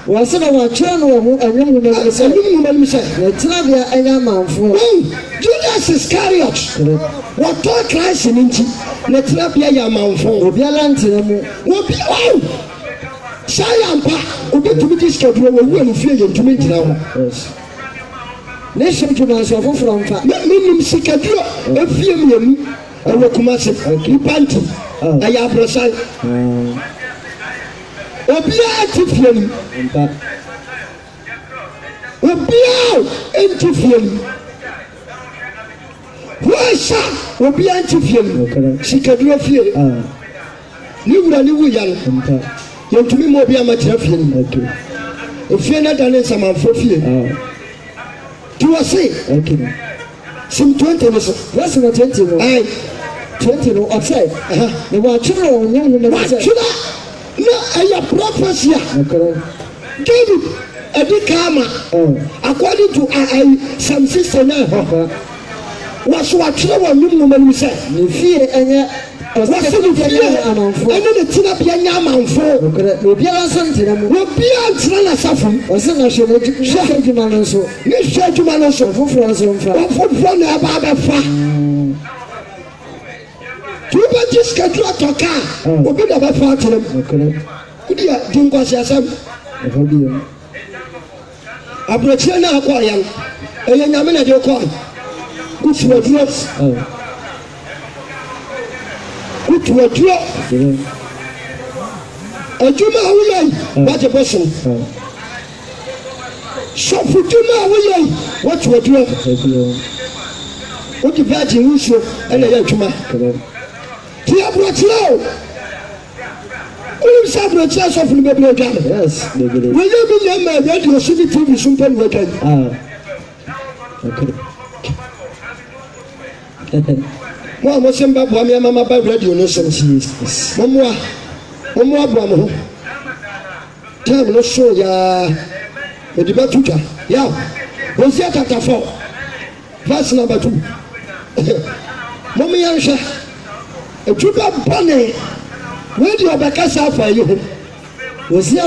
wɔsɛ na wɔatwerɛ no wɔ ho ɛnwom nwoma no sɛ ɛnum nwoma no mu sɛ na tenabea ɛnyɛ amanfoɔ Judas Iscariot wɔtɔ Christ no nti na tenabea yɛ amanfo obiara ntena mu obi saa yɛ ampa obɛtumi de sikaduro wɔwu a no fie yɛ ntumi ngyina hɔ yes ne hyɛ dwuma nso ɔfoforɔ mfa menim sikaduro efie mmienu ɛwɔ Kumase nipa nti ɛyɛ aborɔsan obiara te fie no mpa obiara nte fie no wɔasa obiara nte fie no ɔkɛrɛ sikaduro fie ne wura ne wuya no mpa yɛntumi ma obi amakyerɛ fie no ɛkiri efie no da ne nsamanfo fie nti wɔ se ɛkiri sim 20 no so yɛsɛ na 20 no ae 20 no ɔsɛ na wɔatwerɛ wɔ nwom nwoma no sɛ watwerɛ na ɛyɛ prophecy a ɔkɛrɛ David ɛdi kaama according to Psalm 69 hɔ ɔkɛrɛ wɔso watwerɛ wɔ nwom nwoma no sɛ ne fie ɛnyɛ wɔse ne fie amanfoɔ ɛne ne tenabea nyɛ amanfo ɔkɛrɛ na obiara nso ntena mu obiara ntena n'asafo mu ɔsɛ na hwɛ n'adwuma no nso ne hwɛ adwuma no so ɔfoforɔ nso mfa wɔfoforɔ na ɛba abɛfa nti wobɛgye sikaduro atɔ kaa obi na bɛfa akyerɛ mu ɔkɛrɛ wodeɛ di nkwasiasɛm ɛhɔ bi yɛ aborɔkyerɛ no akɔɔyɛ no ɛyɛ nyame na de kɔɔ wotuaduro wotuaduro ɔkɛrɛ adwuma a woyɛ yi wagye bosom sɔfo dwuma a woyɛ yi wotuaduro wode virgin wusuo ɛna ɛyɛ adwuma ɔkɛrɛ ti aborɔkyerɛ o wonim sɛ aborɔkyerɛ sɔfo no bɛbrɛ adwa no yes bebree wɔyɛ bi nyɛ ma radio so ne tv so mpa ne wadwa yi ɔkɛrɛ mo a mosɛm bɛboa me ama maba radio no so no mommoa boa mo ho time no so yaa ɛde bɛto twa yaw Hosea chapter 4 verse number 2 mommyɛnhwɛ adwuma bɔne wei deɛ ɔbɛkasa afa yi ho Hosea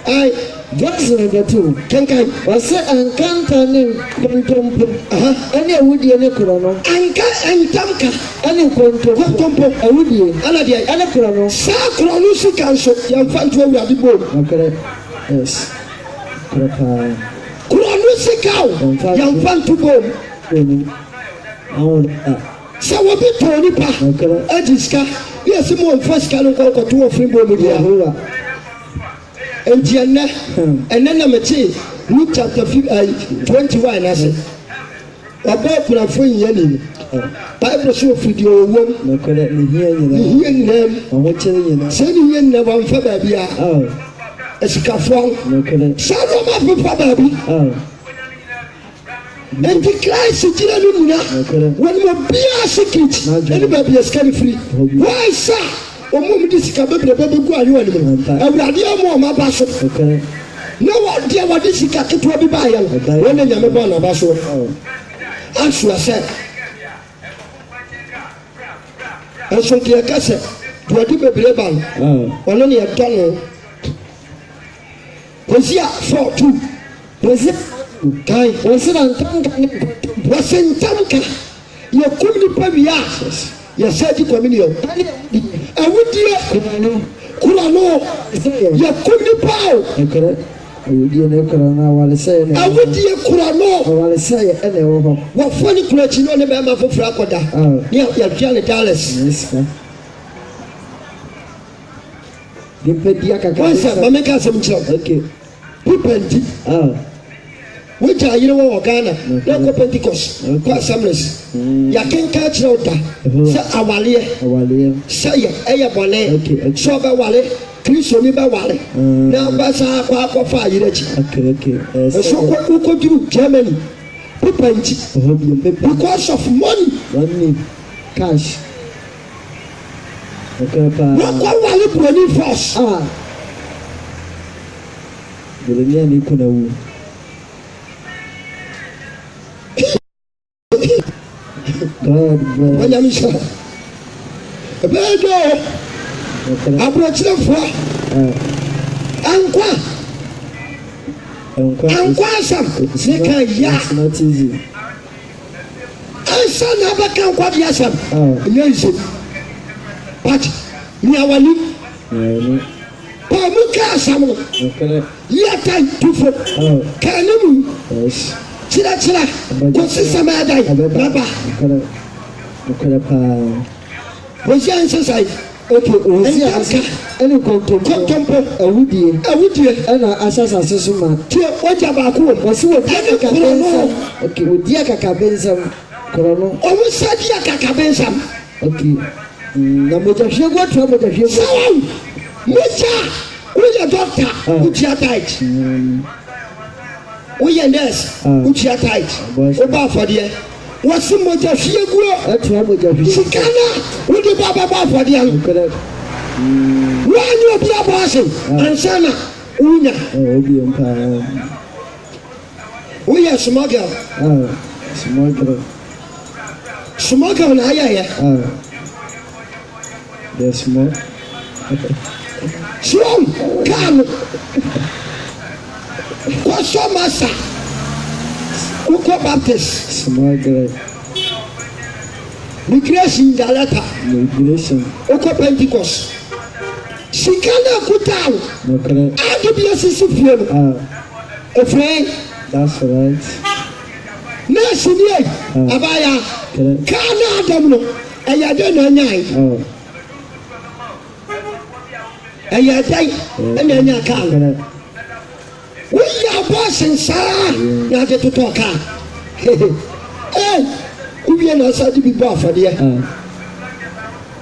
ai verse number 2 kenkan ɔsɛ ankanta ne nkontompo ɛne awudie ne korɔ no anka ɛntam ka ɛne nkontompo awudie ana deɛ ɛne korɔ no saa korɔ no sika nso yɛmfa nto awurade bom ɔkɛrɛ yes korɔ paa korɔ no sika o yɛmfa nto bom ɛnim awo sɛ wɔbi tɔɔ nipa ɔkɛrɛ agye sika ne yɛsɛ ma ɔmfa sika no nkɔnkɔto wɔ firi bom deɛ Yehowa enti ene na mete Luke chapter 21 na se ọba kunafo yin ni Bible show video wom na kore ni hiya nyina o chere nyina se ni yin na wan fa ba bia esikafo na kore sado ma fa ba bi enti Christ jira ni muna wani mo bia secret eni ba bia scan free why sir omo mi disika bebre gu ayo ani mo awurade omo ma ba so no one dia wa disika keto bi ba ya wona nyame ba na ba so answer say eso dia kase duade bebre ba ono ne eto Hosea 4:2 Hosea kai wasentanka yakum ni pabia ya sadi communion awudie kurano yakum ni pao awudie ne kurano wale say ne awudie kurano wale say ene wo wa foni kurachi no ne be ma fofura akoda ya twa ne Dallas dimpedia kaka wasa mameka semchiro okay pipenti which are you know Ghana na ko Pentecost ko assemblies ya kenka chira oda se awale say eye bole so ba wale Kristo ni ba wale na ba sa kwa fa yirechi okay so ko duru Germany pipenti because of money cash okay pa ko wale broni force Bolivia ni kuna wu God bless. When you say, "Bedo," abrachile fo. Ankwa sam. Seka ya. It's not easy. Ansa na ba kan kwa dia sam. Yes. But ni awali. Pa mu ka sam. Okay. Ya tai tufo. Kanemu. Yes. Chira ko sisama dai baba okay pa Hosea answer okay Hosea any contempo awudie ana asasa sesuma tie oja ba ko wasi wodi kakabensa okay wodi kakabensa korono omu sadi kakabensa okay na moja fiego tu moja fiego moja we doctor utia tight we nurse utia tight oba for there wasi moja fiego atu moja fiego sikana we de baba for there wani obi abase ansana unya obi empa we small girl small girl na ya yes more Swam, come. What's your master? Uko Baptist. Small girl. Migration Galata. Migration. Uko Pentecost. Sikana Kutao. Okay. AWS Sufiano. A friend. That's right. Nasinia. Abaya. Kana Adamno. Ayadena Nyai. Aya dai anya nya ka we ya boss nsara na je to ka ubi na sa di bi ba fa de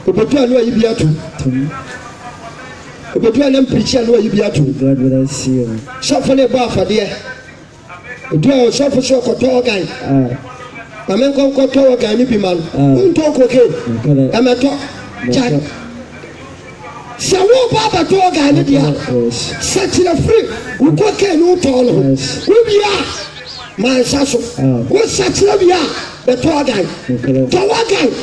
obetu anu ayi bi atu obetu anu preacher anu ayi bi atu God will see you so for le ba fa de odu so for so ko to organ amen ko to organ ni bi man nto ko ke amato chat sa wo baba to organ dia set you free we go ke no to no we bia man sa so we set you bia the to organ to organ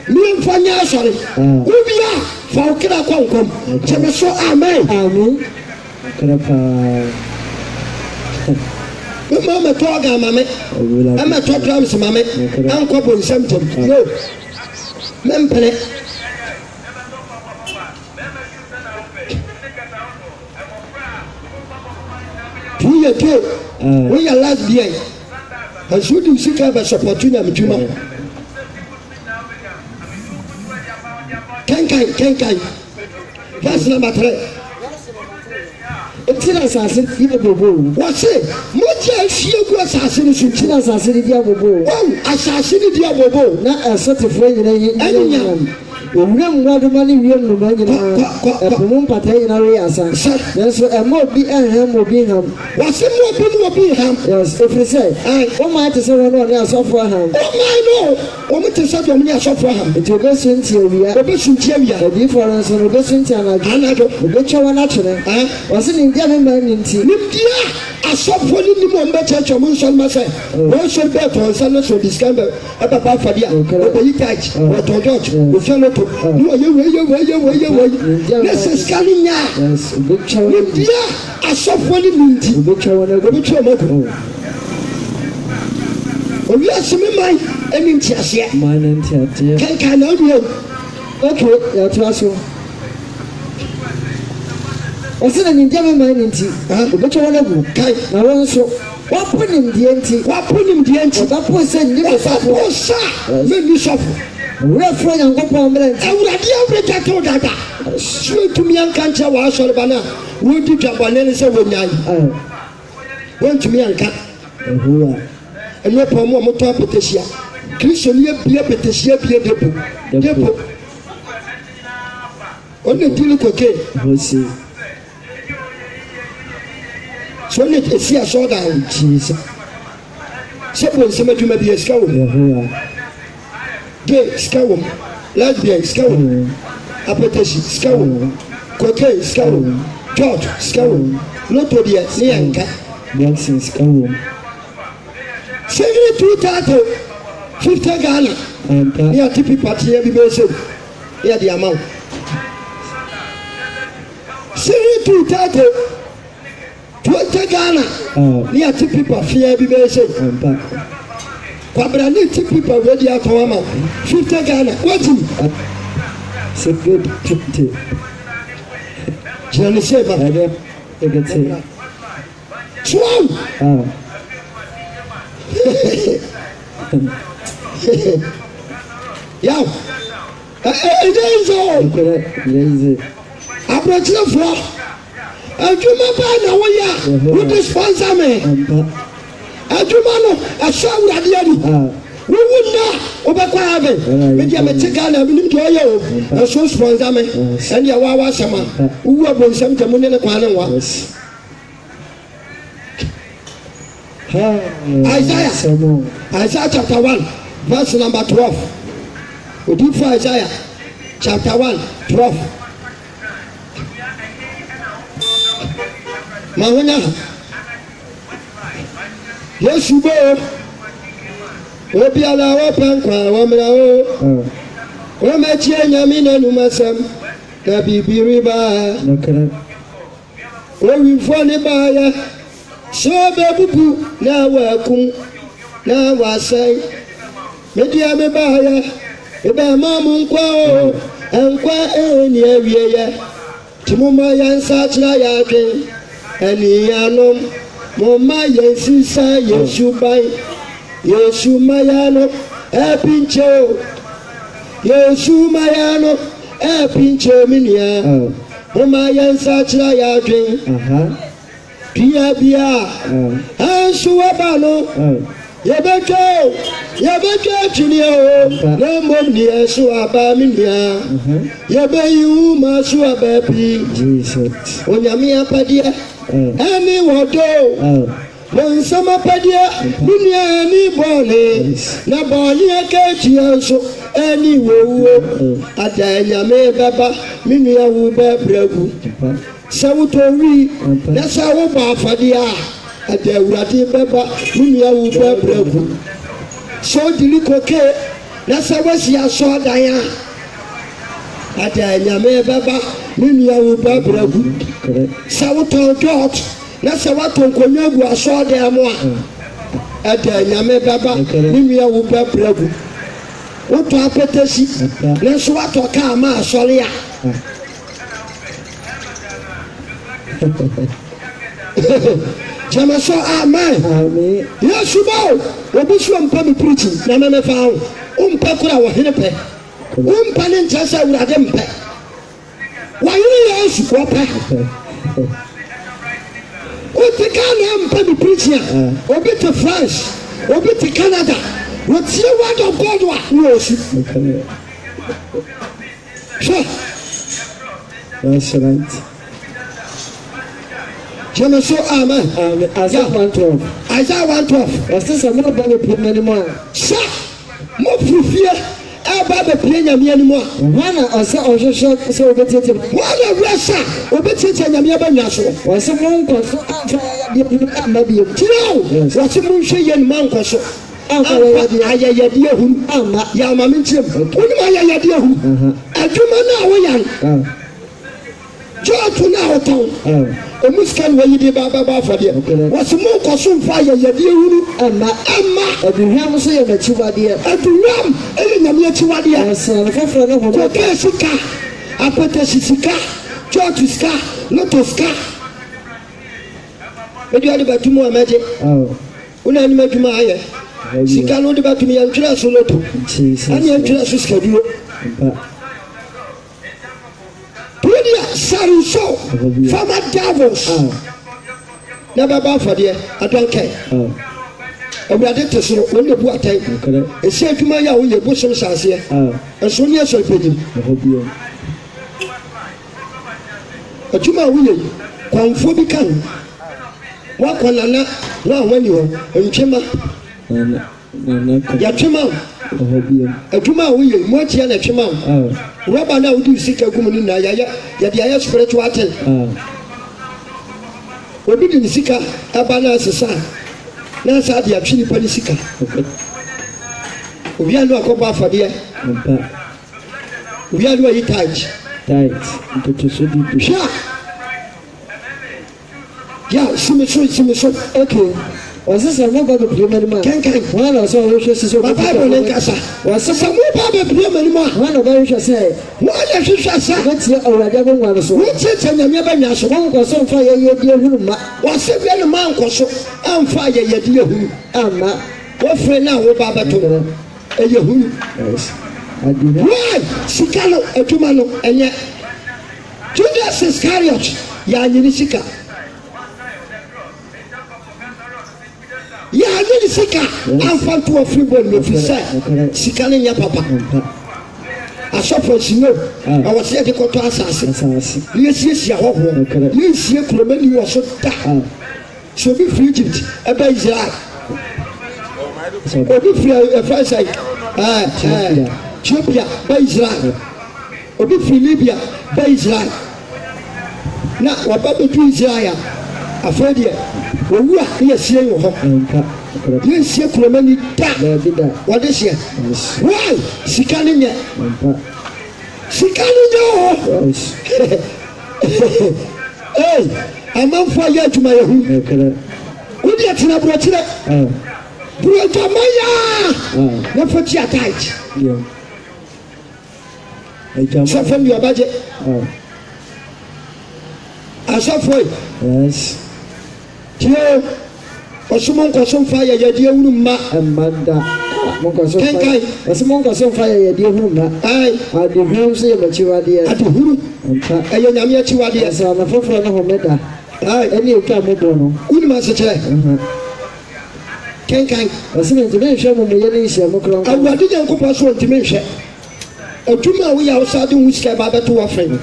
mi mfanya sorry we bia fa okira konkom cheme so amen krapa mama to organ mame ama to drums mame anko bon samtom yo mempele we are last behind and so do seek have a opportunity mtuma kenkai verse number 3 tina asase di bobo wɔse mogya ahwie gu asase no so tina asase di bobo asase no di abobo na asotefo nyina yi owura mwadoma ne wiem no ma nyina ɛpomo mpata nyina we asa nanso ɛma obi ɛham obi ham wɔse mo obi no obi ham yes ɛfiri sɛ ɔma te sɛ wɔn ɔne asɔfo ham ɔman no wɔn te sɛ wɔn ne asɔfo ham nti obesu nti awia adiifo no nso no obesu nti anadwo obetwa wɔn akyerɛ wɔse ne ndia me ma ne nti nimdia asɔfo ne nim wɔn bɛkyerɛkyerɛ mo nsɔre ma sɛ wɔn sɔre bɛɛ tɔn nsa no so disika ɛbɛba afade a ɔbɛyi taakyi wɔtɔn dɔɔkye ofia no to ne wɔyɛ wɔyɛ ne sɛ sika no nyaa nimdia asɔfo ne nim nti obetwa wɔn akɔ owi asome man ɛne ntiaseɛ kankan na ɔduam okay yɛtoa so ɔsɛ na nimdeɛ me man ne nti obetwa wɔn agu na wɔn nso wapo nimdeɛ nti ɔbɛpo sɛ nnipa sɔfo sa mɛni sɔfo owura fura nyankopɔn mmerɛ nti awurade awurade tew dada suatumi anka nkyerɛ wɔasɔre ba no a wɔdi dwabɔne ne sɛ wɔnyae wɔntumi anka ɛno pɔ mu a motɔ apɛtɛhyia kristo no yɛbia apɛtɛhyia bie depo ɔne dili koke so ɔne ɛsi asɔɔdan sɛ bɔ nsɛm adwuma bi sika wɔ mu gay sika wɔ mu lesbian sika wɔ mu apɛtɛhyi sika wɔ mu koke sika wɔ mu george sika wɔ mu loto deɛ ne yɛ nka sɛgiri 2,50 Ghana ne yɛte pipateɛ bi bɛsɛm ne yɛde ama wo sɛgiri 2,20 Ghana ne yɛte pipa fia bi bɛsɛm kwabra ne te pipa wedi atɔn ama 50 Ghana wati gyina ne sɛ ba soaw yaw ɛdɛnso abrɛkyerɛfoɔ adwuma baa na woyɛ a wode sponsor me adwuma no ɛsɛ awurade adi wowu nna wobɛkɔ ave medeɛ mete Ghana menim deɛ ɔyɛ o ɛso sponsor me ɛneɛ woawa asɛm a wowu abonsɛm gya mu ne ne kwan ne nwa Isaiah chapter 1 verse number 12 odifo Isaiah chapter 1 12 mahonya Yesu bo obiala wɔpɛ nkwa wɔmmra o wɔmɛkyie nyame n'anum asɛm na biribi baa owimfoɔ ne baayɛ so bebubu na wakum na wasai media me baaya ebe mamu nkwa o nkwa eni awieye timuma yansa kyira ya adwen ani anom moma yensisa yesu bai yesu mayano epincho yesu mayano epincho minia moma yansa kyira ya adwen bia ansu wabano yebetwa twinio na mbom ni ansu abaminia yebeyu masu abapi onyame apadia ani wodo monsama padia dunia ni bone na boni akachi ansu ani wowo adanyame baba minia wo babragu sawutori na sawo ba afadia ade awurade beba munia wo babragu so dili koke na sawo si aso dan a ade anyame beba munia wo babragu sawo to dot na sawo to nkonwa gu aso dan mo a ade anyame beba munia wo babragu wo to apetesi na so wato ka ma asole a Jamaso amen. Yes, you know. Obisu ampa me preaching. Na me fa ho. Umpa kura wo hene pe. Umpa ne ntrasa urade mpe. Wa yiri Yesu ko pe. te Ghana and Penny Preacher, Obi to France, Obi to Canada. What's your word of God? Okay. Sure. That's right. Genesis, amen. Isaiah 1:12. Isaiah 1:12. Was this another Bible anymore? Sir, more fear. Aba play nyame animo wana asa ohwehwe se obetete wana resa obetete nyame aba nyaso wase monko so amfa ya de amba bi tiro wase monhwe ye manko so amfa ya de hu ama ya ma menchim onima ya de hu aduma na wo yan joto na hoton omuskan wayi de baba ba fade wase monko so mfa ya de hu ama aduham so ye machiwade aduham nyame chiwade asana foforo no ko kesika apete sika church ska lotoska edu ade batumu amaje una ni maduma aye sika no de batumi ya ntira so loto ani ntira so ska duro Pradia Saruso Fama Davos na baba fade adonke Obrade tesoro wonde bu atai esi adwuma ya wo ye bosom sase eso ne eso pedim adwuma wo ye kwanfo bi kan wa konana wa wani ho ntwema ya twema adwuma wo ye mo tia na twema roba na wo di sika gum ni na ya de ya spiritual atel obi di sika abana asesa na sa dia twini panisika obi anu akoba afade obi anu ayi tight into so deep sha ya simi so okay was this a mobile premier man can one or so so Bible en kasa was some mobile premier man one of them say one ya hwehwa sa what's your already go one so what say nyame ba nya so one ko so fa ye die hunu ma was say be no man ko so amfa ye die hunu ama wo fre na wo ba bato e ye hunu yes adina why sikalo aduma no enye Judas Iscariot ya nyini sika ya nyini sika amfa to free ball no fi say sika ne nya papa asofo sino awose de koto asase yesie ahoho yesie kromani wo so da so bi free Egypt eba Israel obi free Efesai Ethiopia ba Israel obi free Libya ba Israel na wababa tu Israel afredie owu a yesie wo ho yesie kromani da wode sie why sikane nye sikane nyo hey amanfo ya adwuma yehu wodi atina brochire brojamaya na foti atait so from your budget asafoi yes tio osumon ko son fa ya die wuru ma amanda monko so kenkai osumon ko so fa ya die hunu ma ai aduham so ye machiwade aduhuru ayo nyame achiwade asa na foforo no homeda ai eni o ka mobo no uni ma se chere kenkai osime ntime hwe mo ye ne hye mo kron awade nyankopa so ntime hwe adwuma wo ya osade wuska ba beto wa friend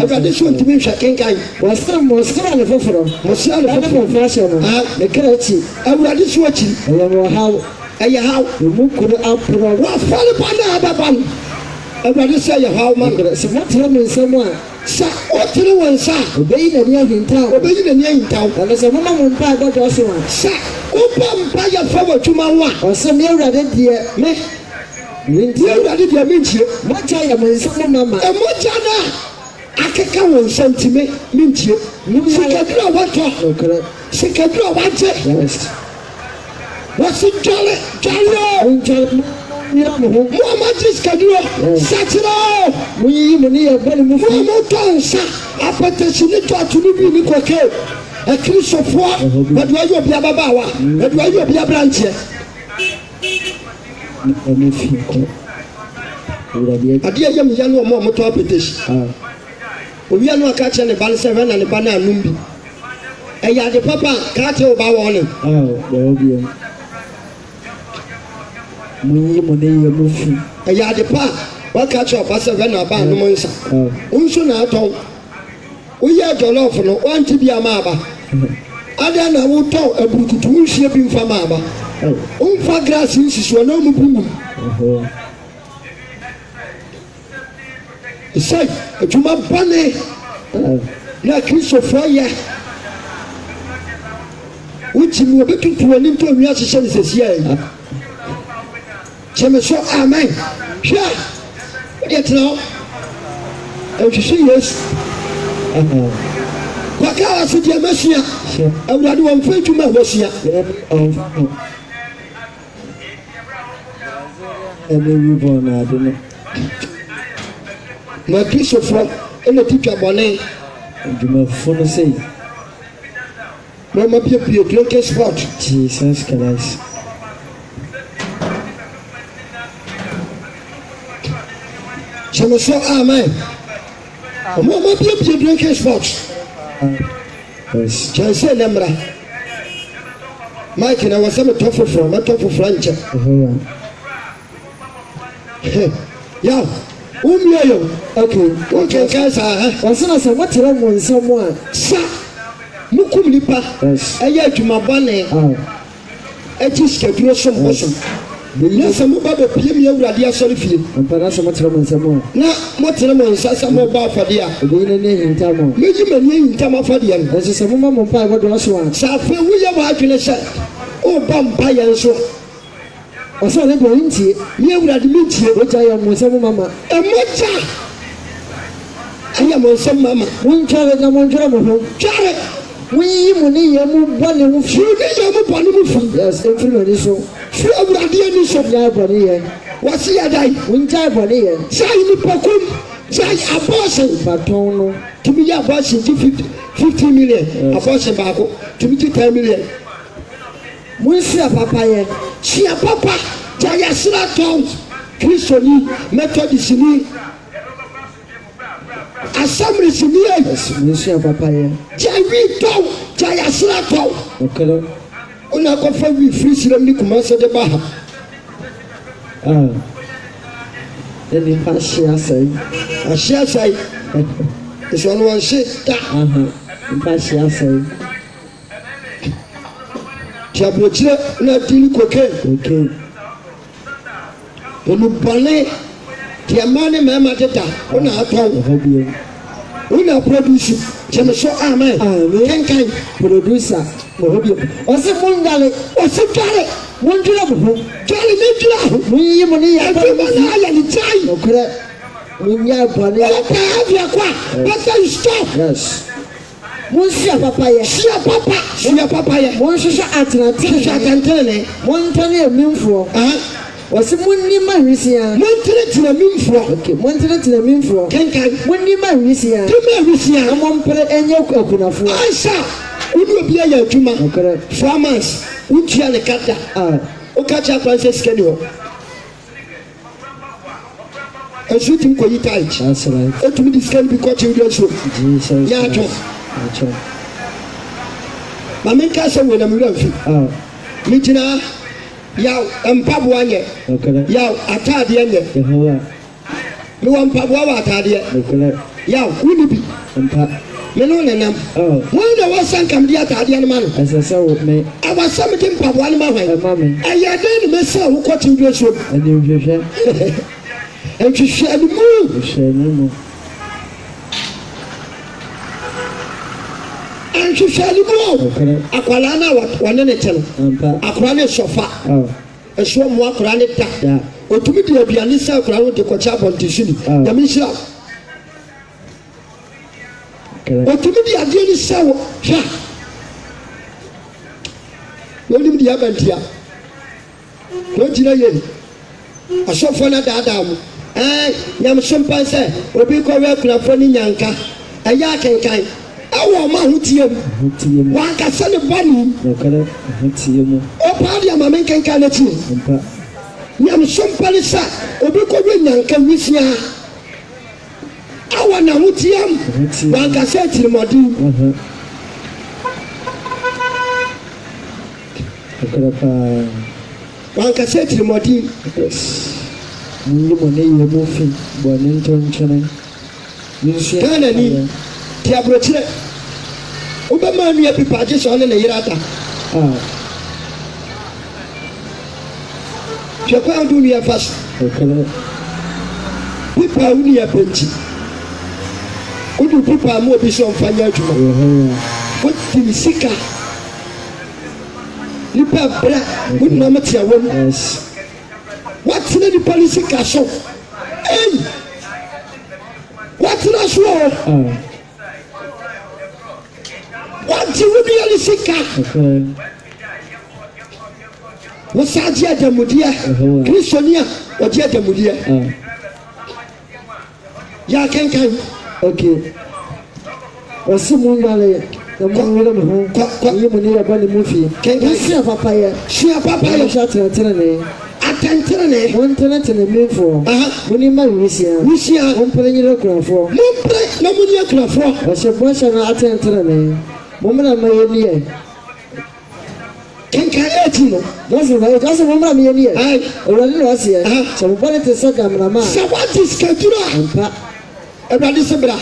awade so ntime hwe kenkai wasram mo sra ne foforo mo sra ne foforo fashion no ne krachi awade so achi ayo mo hawo eye hawo mu kuru apro wa fale bana ababan awade say ye hawo man se mo tere me nsemo a sa o tere won sa obeyi na ni ahintaw obeyi na ni ahintaw na se mo ma mo mpa godo so a sa o mpa ya fa wa tuma wa osem ye urade die me ndi urade die me ntie mo cha ya mo nsemo mama e mo cha na akeka won sentime me ntie sikadura wato sikadura waje yes wasi jale Muhammad sikadura satira muyi mo ni ya bani mu fi mo tonsa apatesi ni to atuni bi ni koke e krisofo edu ayo bia babawa edu ayo bia branche ni fi ko urade ade yam yanu o mo to apatesi owi anu aka che ne ban 7 na ne ban anum bi ɛyɛ ade papa kaate wo ba wɔ ne baabi munyi mo ne yɛ mo fi ɛyɛ ade pa waka kyerɛ ɔba sɛ na aba anom nsa nso na atɔn woyɛ jɔlɔfo no wanti bi ama aba ada na wotɔ aburukutu nhwie bi mfa ma aba womfa grass nsisuo na ɔmu bu wum sɛ adwuma bɔne na kristofoɔ yɛ wokyi mu wɔbɛtutu w'ani nto onwi ahyehyɛ ne sɛsia yi kyɛme so amen hwɛ wodeɛ tena hɔ nhwehwɛ yesu kwaka wa so deɛ masua awurade wɔmfa adwuma a wɔsua ma kristofoɔ ɛna titwa bɔne adwumafo no sei mama piepie drinking spot Jesus Christ kyɛme so amen mama piepie drinking spot kyɛn sɛ ne mmara mike na wɔ sɛ metɔ foforɔ mɛtɔ foforɔ nkyɛ yaw womie yɛ wokenkan saa ha wɔsena sɛ motere mo nsɛm a sa mokum nipa ɛyɛ adwuma bɔne akyi sikaduro som bosom na sɛ moba bɛpie me awurade asɔre fie mpana sɛ motere mo nsɛm a na motere mo nsa sɛ mobɔ afɔdeɛ a obɛyi n'ani ahintam a megye m'ani ahintam afɔdeɛ no ɛnso sɛ moma mo mpae bɔdoɔ so a sɛ afei woyɛ w'adwene sɛ wobɔ mpayɛ nso ɔsɛ ne deɛ wontie me awurade mentie wogya yɛ mo nsɛm mama ɛmɔgya ɛyɛ mo nsɛm mama wontware na montwerɛ mo ho tware wonyiyi mo ne yɛ mu bɔne ho fi ne yɛ mo bɔne mu fi yes ɛmfiri m'ani so firi awurade ani so gyae bɔne yɛ wɔse yɛdae wongyae bɔne yɛ gyae nipakom gyae abɔɔsen batɔn no tumi yɛ abɔɔsen gye 50 million abɔɔsen baako tumi gye 10 million monsia papayɛ hyia papa gyae asera tɔn kristoni methodistni assemblysni monsia papayɛ gyae wi tɔn gyae asera tɔn ɔkɛlɛ wona akɔfa wi firi siram ne kuma sɛ de ba ha ne nipa hye asɛe ahye asɛe ɛsɛ ɔno wɔnhye da nipa hye asɛe nti aburokyerɛ na adi ne kokain onubɔne deɛ mmaa ne mmarima deda wona atɔn wona produce kyɛme so amen kenkan producer ɔse mondwale ɔse dware mondwere mo ho dware ne dwira ho monyiyi mo ne yɛ adwuma na ayɛ ne gyae nokorɛ monyɛ bɔne ɔpɛɛ avia kɔ a bɛsɛ stop yes monsia papayɛ hyia papa yɛ monhwehwɛ atenatene hwehwɛ atɛntene montane amimfoɔ wɔse monni ma nwisia montenetena mimfoɔ montenetena amimfoɔ kenkan monni ma nwisia tumi awisia na mompere ɛnyɛ akunafoɔ ansa wone obi ayɛ adwuma nokorɛ 4 months wotua ne kada woka kyɛ akwan sɛ sika ni hɔ ɛso tumi kɔyi tit ɛtumi de sika no bi kɔ children so yɛ atwɔ ma menka sɛ wɔ namwerɛ mfi megyina yaw mpaboa nyɛ yaw ataadeɛ nyɛ mewɔ mpaboa wɔ ataadeɛ yaw wone bi me ne wo nenam wɔn na wɔsa nkamde ataadeɛ no ma no awasa mede mpaboa no ma hwan ɛyɛ dɛn ne mɛsɛ wokɔ children so nhwehwɛ no mu nhwehwɛ no mu akwalaa no a wɔne ne te no akwara ne sɔfa ɛsoɔ mmoa akwara ne da ɔtumi de aduane sɛ akwara no de kɔkyɛ abɔnteso ni nyame nhyira ɔtumi de adeɛ no sɛ wo hwɛ na onim de abantia na ogyina yei asɔfoɔ no daadaa mu nyameso mpa sɛ obi kɔwɛ akunafoɔ no nyanka ɛyɛ akenkan ɛwɔ ɔma ahotie mu wankasa ne bɔne ɔpaa de ama menkenka no akyi nyameso mpa ne sɛ obi kɔwɛ nyanka wisia awɔ n'ahotie mu wankasa atirimɔden wankasa tirimɔden Ni mo ne ye mo fi bo ne ntonchene Ghana ni ti aburokyerɛ wobɛma nua pipa agye sɛ ɔne ne yere ata hwɛ kwan wode nua fa so pipa wo nua pɛnti wode pipa ma obi sɛ ɔmfa nyɛ adwuma wotim sika nipa bra wode na ɔmete awam watena nipa ne sika so ei watena so wagye wo nua ne sika wosa gye adamudeɛ kristoni a ɔgye adamudeɛ yɛ akenkan ɔse mu nwale na mo nwere me ho yi mu ne yɛ bɔ ne mu fie sua papayɛ hyɛ atenetene atɛnterene montenetene mmefoɔ mone ma wisia mompere nyere akurafoɔ mompere na mone akurafoɔ ɔhyɛ bɔhyɛ no atɛnterene mommra ma yɛniɛ kenkan 18 no ɔsɛ mommra ma yɛniɛ awurade na ɔseɛ sɛ mobɔne te sɛ damnama a sɛ wate sikaduro a ampa awurade se bra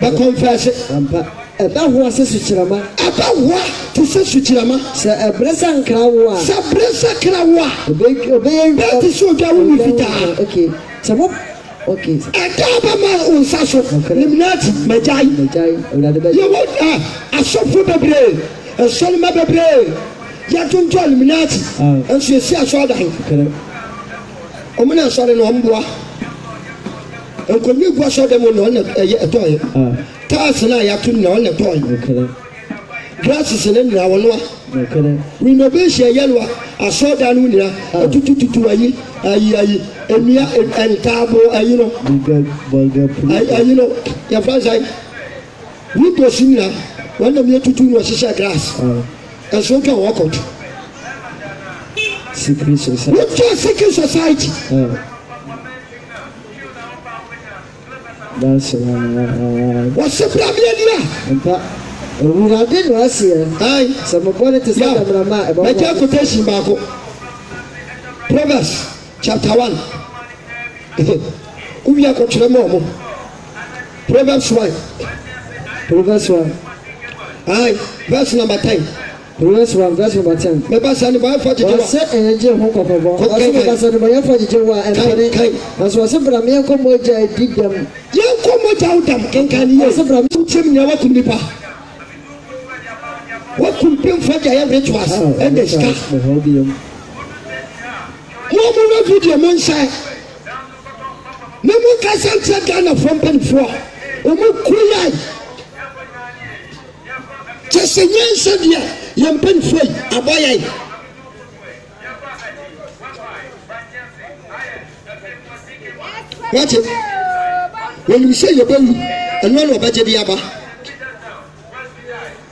bɛkɔmfɛse ampa ɛbɛhoa sɛ sukyerɛma ɛbɛhoa te sɛ sukyerɛma sɛ ɛberɛ sɛ nkra wo a sɛ berɛ sɛ kra wo a ɔbɛyɛ bɛte sɛ odwa wo wi fitaa sɛ mo ɛda bɛma wo nsa so niminati magyae yɛwɔ asɔfo bebree ɛsɔlema bebree yɛtonto eliminati nso yɛsi asɔɔdan ɔmo ne asɔre no ɔmboa nkonnwa gu asɔɔdan mu na ɔna ɛyɛ ɛtɔɔyɛ taas na yɛato na ɔna ɛtɔɔyɛ grasses ne nyina wɔnoa renovation yɛ no a asɔɔdan no nyina atutututu ayi nnua ntaabo ayi no yɛfra sɛ windows nyina wɔnam yɛtutu no ɔhyehyɛ grass ɛso twa wɔkɔto wotwa secret society wɔse brameani a awurade na ɔseɛ sɛ mobɔne te sɛ damnama a ɛbɛgya quotation baako Proverbs chapter 1 wowie akɔtwerɛ ma ɔmo Proverbs 1 verse number 10 verse 10 mɛba sa ne bɔyɛfo gyegye wa ɔsɛ ɛyɛgye ho kɔkɔbɔ ɔsɛ mɛba sa ne bɔyɛfo gyegye wa ɛmpɛne nanso ɔsɛ bra me yɛnkɔ mogya adi dam yɛnkɔ mogya wo dam kenka ne yɛ ɔsɛ bra wotiam nea wakum nipa wakum pemfo agya yɛ rituals ɛnɛ sika mommowura video mo nsae na monkasa nkyerɛ ghanafoɔ mpanifoɔ ɔmo kuyai kyɛ sɛ nyɛnsa deɛ yɛ mpanifoɔ yi abɔ yɛn wate wɔnim sɛ yɛbɛwu ɛnoa na ɔbɛgye de aba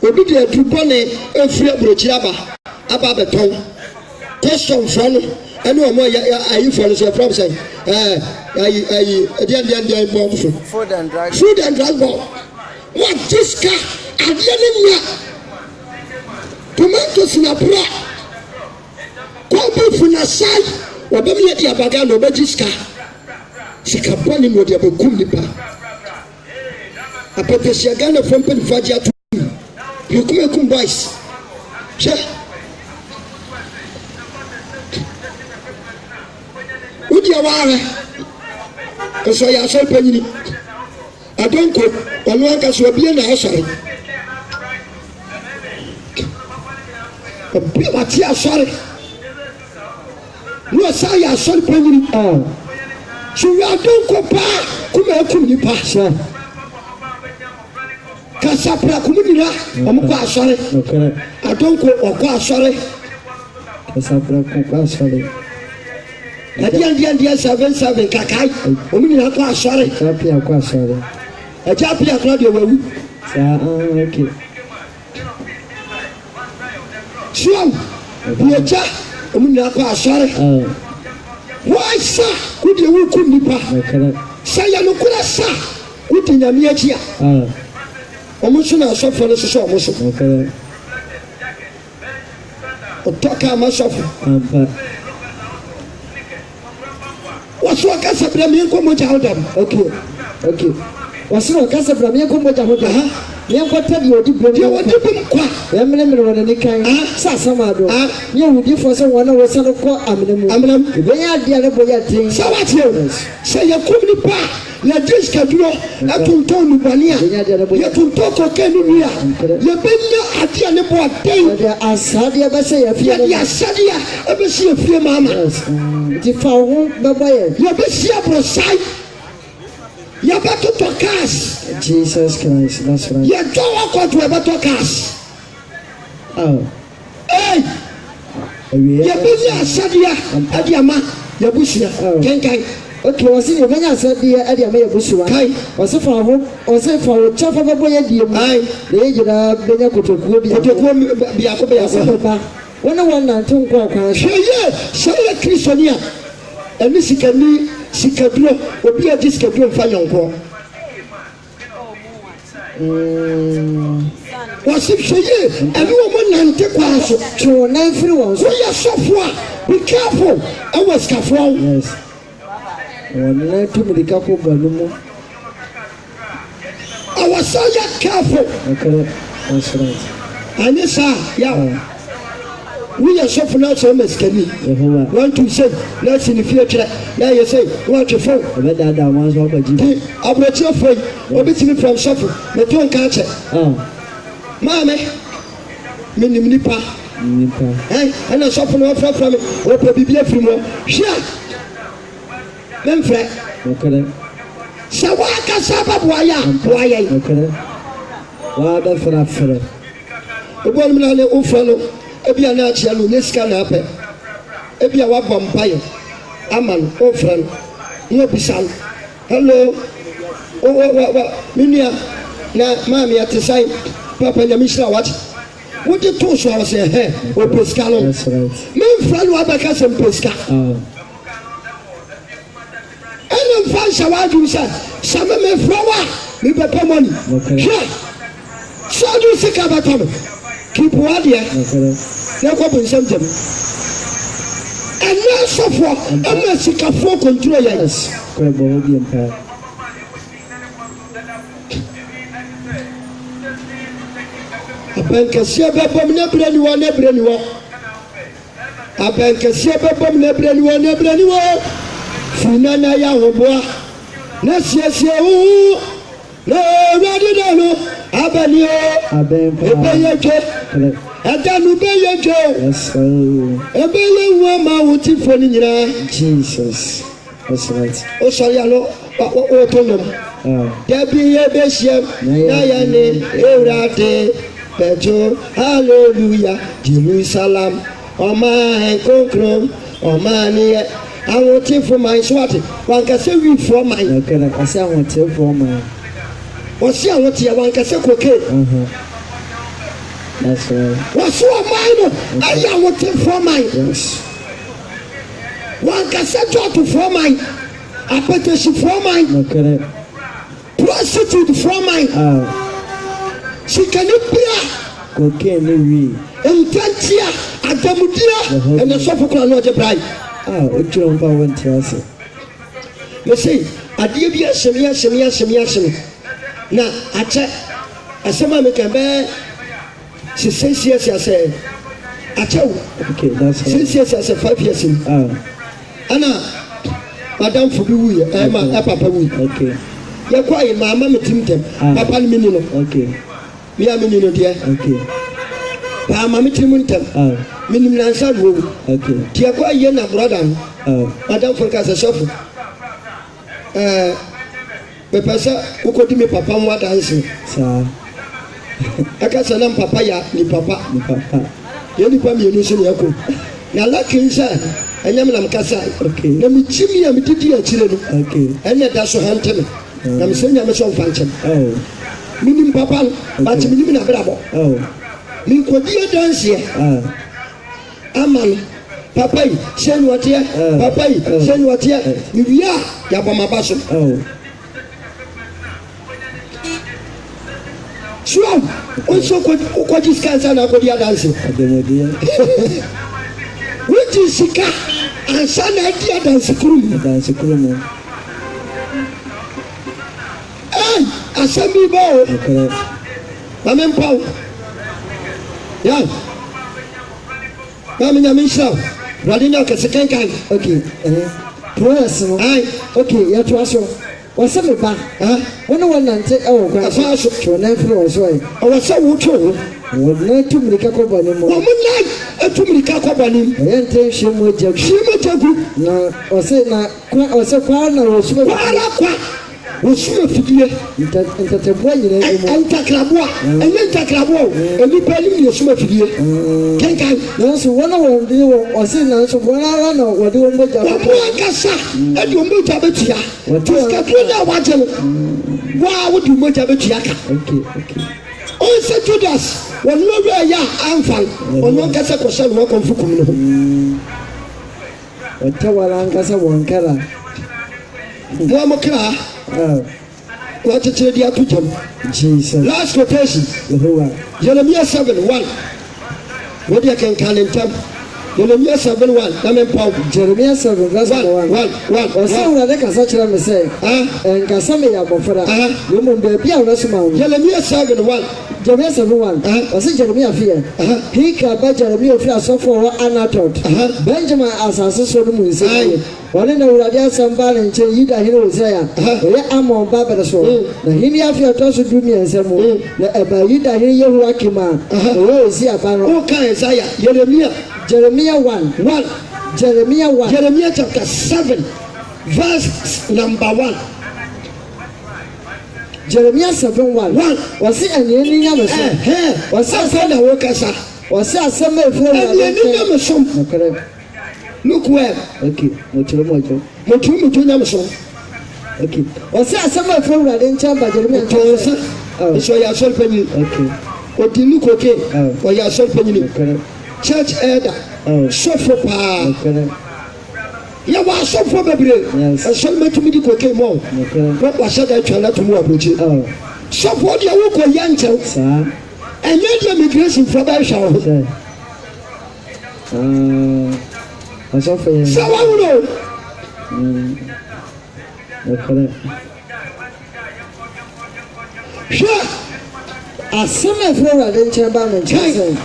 obi de adurubɔne afiri aburokyiri aba abɛtɔn kɔsɔmfoɔ no ɛne ɔmo ayifoɔ no so yɛfrɛ m sɛ ɛdeɛ bɔ so food and drugs bɔ wagye sika adeɛ ne nya tomatoes na bra kɔbɔfo na sae wɔbɛm yɛde abaga na ɔbɛgye sika bɔne na ɔde abɛkum nipa apɛpɛsia ghanafoɔ mpanimfoɔ agye ato yɛkum boys hwɛ wodi awaare nso yɛ asɔre panyini adonko ɔno ankasa obie na asɔre obi wate asɔre na ɔsa yɛ asɔre panyini so yɛ adonko paa kuma akum nipa kasapra kumu nyina ɔmo kɔ asɔre adonko ɔkɔ asɔre kasapra kɔ asɔre ɛdeɛ 77 kakae ɔmo nyina kɔ asɔre ɛgya pia kora deɛ wawu suaw biagya ɔmo nyina kɔ asɔre wɔasa wode wokum nipa sɛ yɛ nokora sa wode nyame akyi a ɔmo nso na asɔfoɔ no sosɛ ɔmo so otoka mashafu ampa wasu akasa bra me nko mo jahodam okay wasu akasa bra me nko mo jahodam yẹn kọta di odi bẹm di odi bẹm kwa yẹn mìíràn wọn ni kan sàsámàdó yẹn wùdí fọsẹ wọn náà wọ́n sáré kọ́ àmìnàmù ìbẹ́yẹ adìyẹ rẹ bọ̀ yẹ dín. sáwàtì o sẹ yẹ kúm nípa yẹ dín sikadúró yẹ tuntun nùbọ̀nìyà yẹ tuntun kọkẹ́ nínú yà yẹ bẹ nyẹ adìyẹ ní bọ̀ dín. yẹ asadeɛ bɛ sɛ yɛ fie. yẹ asadeɛ ẹ bẹ si yẹ fie maama. ti fa ho bɛ bɔ yɛ. yẹ bẹ si aborosayi yẹ bẹ tutọ cars. Jesus Christ, that's right. yẹ jọ ọkọ tó ẹ bẹ tọ cars. yẹ bẹ ní asadeɛ ẹdi ama yẹ bu sua kankan. Okay, wọ́n sì ní ìbẹ́ni asadeɛ ẹdi ama yẹ bu sua. wọ́n sì fa ho kyɛfa bɛ bɔ yɛ die mu. lèyɛ gyina bɛnya kotokuo bi. kotokuo biako bɛyako. wọ́n ní wọn nante nkɔ akwan. hwɛ yɛ sɛ yɛ kristoni a ɛne sikaduro obi a di sikaduro nfa nyɔnko. wɔsi hwɛ yie ɛne wɔn nante kwan so. twɛw nan firi wɔn so. wɔyɛ sɔfo a be careful ɛwɔ sikafoɔ. yes wɔn nan tu mirika ko balu mu. ɛwɔ sɛ yɛ careful. okay that's right. anyɛ saa yaw woyɛ sɔfo na sɛ ɔma sikani wantu sɛ na asi ne fie twerɛ na yɛ sɛ woatwe fo ɔbɛdaadaa wɔn nso ɔbɛgye nti aborɔkyerɛfoɔ yi ɔbɛtumi fam sɔfo meto nka akyɛ maame menim nipa ɛna sɔfo no wɔfrɛfrɛ me wɔpɛ biribi afiri mu hwɛ a memfrɛ sɛ woakasa bɛboa yɛ a boa yɛn wɔabɛfrɛfrɛ ɛbɔnom na ne wofrɛ no ebi a n'akyia no ne sika na apɛ ebi a wabɔ mpaeɛ ama no ofra no ne obisa no hello me nua na maame yɛte sae papa nyame hyira wate wode too so a wɔ sɛ hɛ ɔpɛ sika no memfra no wabɛka sɛ mpɛ sika ɛne mfa nhyɛ w'adwom sɛ sɛ memefrɛ wo a mebɛpɛ mɔni hwɛ sɛ ɔde sika bɛtɔ me keep wadeɛ na kɔ bu nsɛm gyam ɛnɛ sɔfoɔ ɛma sikafoɔ kɔnturo yɛn abɛnkɛseɛ bɛbɔm na berɛ ni wɔ na berɛ ni wɔ abɛnkɛseɛ bɛbɔm na berɛ ni wɔ na berɛ ni wɔ firi na na yɛ ahoboa na siesie wo na awurade da no abɛni o ɛbɛyɛ dwe ɛda no bɛyɛ dwe ɛbɛyɛ wu ama wo tifo no nyinaa. Jesus that's right. wosɔre ano wɔto nom dabi yɛbɛhyiam na yɛne awurade bɛto hallelujah Jerusalem ɔman kronkron ɔman ne yɛ ahotifo man so ate wankasɛ wifoɔ man kasɛ ahotefoɔ man wɔsi ahoteɛ wankasɛ koke wɔsi ɔman no ɛyɛ ahotefoɔ man wankasɛ dɔɔtofoɔ man apɛtɛsifoɔ man prostitutefoɔ man sikani bia koke ne wi ntantia adamudia ɛnɛ sɔfo kora na ɔgye brai ɔtwerɛ mpa wɔnte ase mese adeɛ bi ahyɛm na akyɛ asɛm a meka bɛɛ sesiesia sɛ akyɛ wo sesiesia sɛ 5 years mu ana madamfo bi wuyɛ ɛpapa wuyi yɛkɔ ayi maama me tim tɛm papa no meni no mea meni no deɛ paama me tirim ntɛm menim nansa no wɔwu nti yɛkɔ ayie na brɔda no madamfo ka sɛ sɔfo mepɛ sɛ wokɔdi me papa mo adanse ɛka sɛ nam papa ya ni papa yɛ nipa mmienu so ne yɛkɔ na lakin sɛ ɛnyɛ me nam kasa na mekyimi a mededi akyire no ɛnɛ da so hante me na mesɛ nyame sɛ ɔmfa nkyɛm menim papa no but menim nabrabɔ menkɔdi adanseɛ ama no papa yi sɛ ne wɔteɛ papa yi sɛ ne wɔteɛ mewie a yɛabɔ maba so Swam, also what is cancer na kodi adanse. Which is sika and son idea adanse kuru. Eh, asami bo. Mamen pau. Ya. Mami nyamisha. Radina ka sekenkan. Okay. Promise no. Ai. Okay, ya to aso. Wasa me ba. One nante kwa. Afaso. Chona fro so ai. Awasa wuto. Wona tumrika ko bani mo. Womuna atumrika ko bani. Yente shemo jagu. Shemo jagu. Na ose na kwa na wosume. Kwa. Wosume fidie. Ntatebwa nyina emo. Antakrabwa. Antakrabwa. Eni pali ni wosume fidie. Kenkan. Na so wona wonde ose na so wona na wode wombo jagu. Wombo akasa. Edi wombo jabetia. Tuska tuna wajelo. Wa wodi wombo jabetia ka. Okay. O se Judas, won no we ya anfan. Ono kasa ko sha no konfu kum no. Wala nkasa wonkara. Mo amokra. What a trade to jump. Jesus. Last quotation. Jeremiah 7:1. What you can call him time. Jeremiah 7:1. Namen Paul. Jeremiah 7 verse 1. Osa ura de kasa chira me say. Nkasa me ya bofra. Yo mo be bia ura suma. Jeremiah 7:1. Jeremiah 7:1. Osa Jeremiah fear. He ka ba Jeremiah fear so for Anatot. Benjamin asase so no mu say. Wale na urade asamba na nche yida hino Hosea. Oye Amon baba so. Na hini afia to so dumi ensemo. Na eba yida hini Yehoiakim a. Oye Hosea ba no. O kan Isaiah Jeremiah 1. Jeremiah chapter 7 verse number 1. Jeremiah 7:1. Wasi eni nya me so. Wasi afenda wo kasa. Wasi asema efro na. Eni nya me so. Look where. Okay. Mocho. Mocho nya me so. Okay. Wasi asema efro na den chamba Jeremiah. So ya sol penyi. Okay. Odi look okay. O ya sol penyi. Church elder. Suffer pa. Ya wa suffer bebre. So metumi di koke mo. What was that trying to move approach? Suffer dia wo ko yanche. Sa. Enye dia migration for by show. Aso fe. So wa wo. Okay. Sure. Asema efro na den chamba me chese.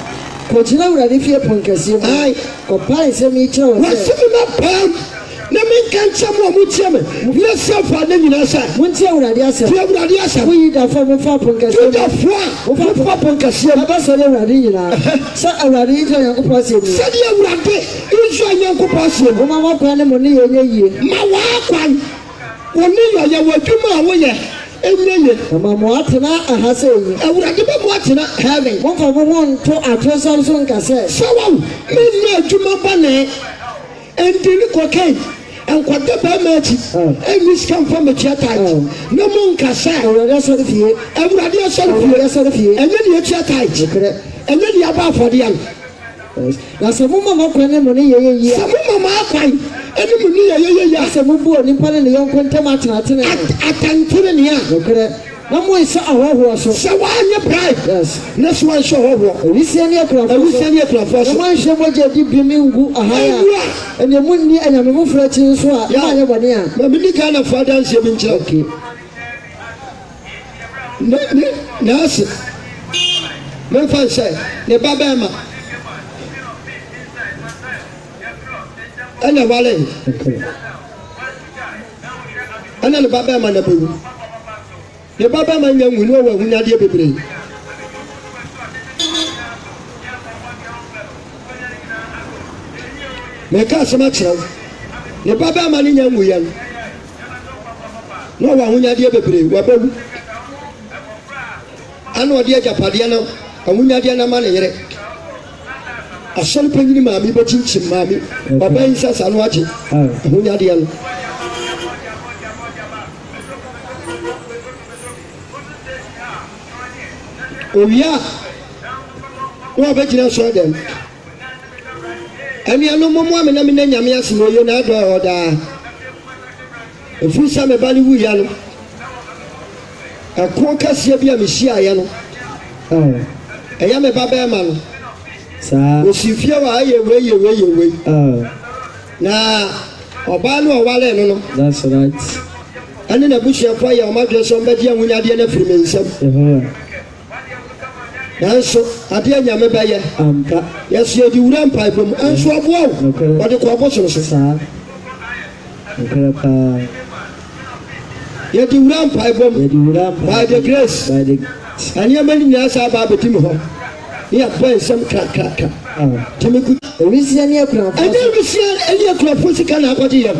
Ko jina urade fie ponkasi mo. Ai. Ko pai se mi chiro. Wasimi na pam. Na me kan chamo mu tie me. Na safa na nyina sa. Mun tie urade asa. Tie urade asa. Wo yi da fa mo fa ponkasi. Tie da fa ponkasi. Baba so le urade nyina. Sa urade yi jo Yankopɔ se mi. Sa die urade Israel Yankopɔ se mi. Wo ma wa kwa ne mo ne ye yie. Ma wa kwan. Oni yo ya wadwuma a wo ye. Enyenye. Mama mo atena ahase yi. Urade be mo atena heaven. Mo fa mo won to atrosa so nka se. Sawa. Me na adwuma ba ne. Endini kokai. Enkwade ba ma achi. Eni scam fa me theater. Na mo nka sa. Urade so fie. Urade so fie. Enye ne theater. Enye ne aba afode an. Na se mo mama kwa ne mo ne ye. Se mo mama akwan. Eni mo ne ye. Se mo bu oni pa ne yonko ntem atena. Atantire ne ya. Okere. Na mo isa ahoho so. Se wa anye pride. Yes. Na so an show ahoho. Elisia ne akra fo. Na man hwe mo je di bi mi ngu ahaya. Ene mo ni anyame mo fra chi so a ma anye bone a. Ma bi ni Ghana father nse bi nche. Okay. Nasi. Me fan say ne baba ma. Ana wale. Okay. Ana le baba ma na bewu. Ne baba ma nya nwunu wa hunya de bebre. Me ka sama kire. Ne baba ma ni nya nwuya. No wa hunya de bebre wa bewu. Ana odi ajapade na hunya de na ma ne yere. Asol panyini maami ba chinchim maami baba insa sanu aje hunya de no Oya wo ba jina so dem ani anu momo amena me na nyame ase no yo na do oda efu sa me bali wu ya no akon kase bia me hia ya no ɛyɛ me ba bɛrima no saa osi fie wa ayɛ wei na ɔbaa no ɔwale no no that's right ɛne n'abusuafoɔ yɛ ɔmo adwene sɛ ɔmbɛgye ahonyadeɛ no afiri me nsam nanso adeɛ nyame bɛyɛ ampa yɛso yɛde wura mpaebɔ mu ɛnso ɔboa wo ɔde kɔ ɔbosom so saa nkra paa yɛde wura mpaebɔ mu by the grace ɛnneɛma no nyinaa saa baa bɛdi me hɔ ne yɛbɔ nsɛm krakrakra tumi ku ewisia ne akunafo ɛne ewisia ɛne akunafo sika na akɔgye yɛ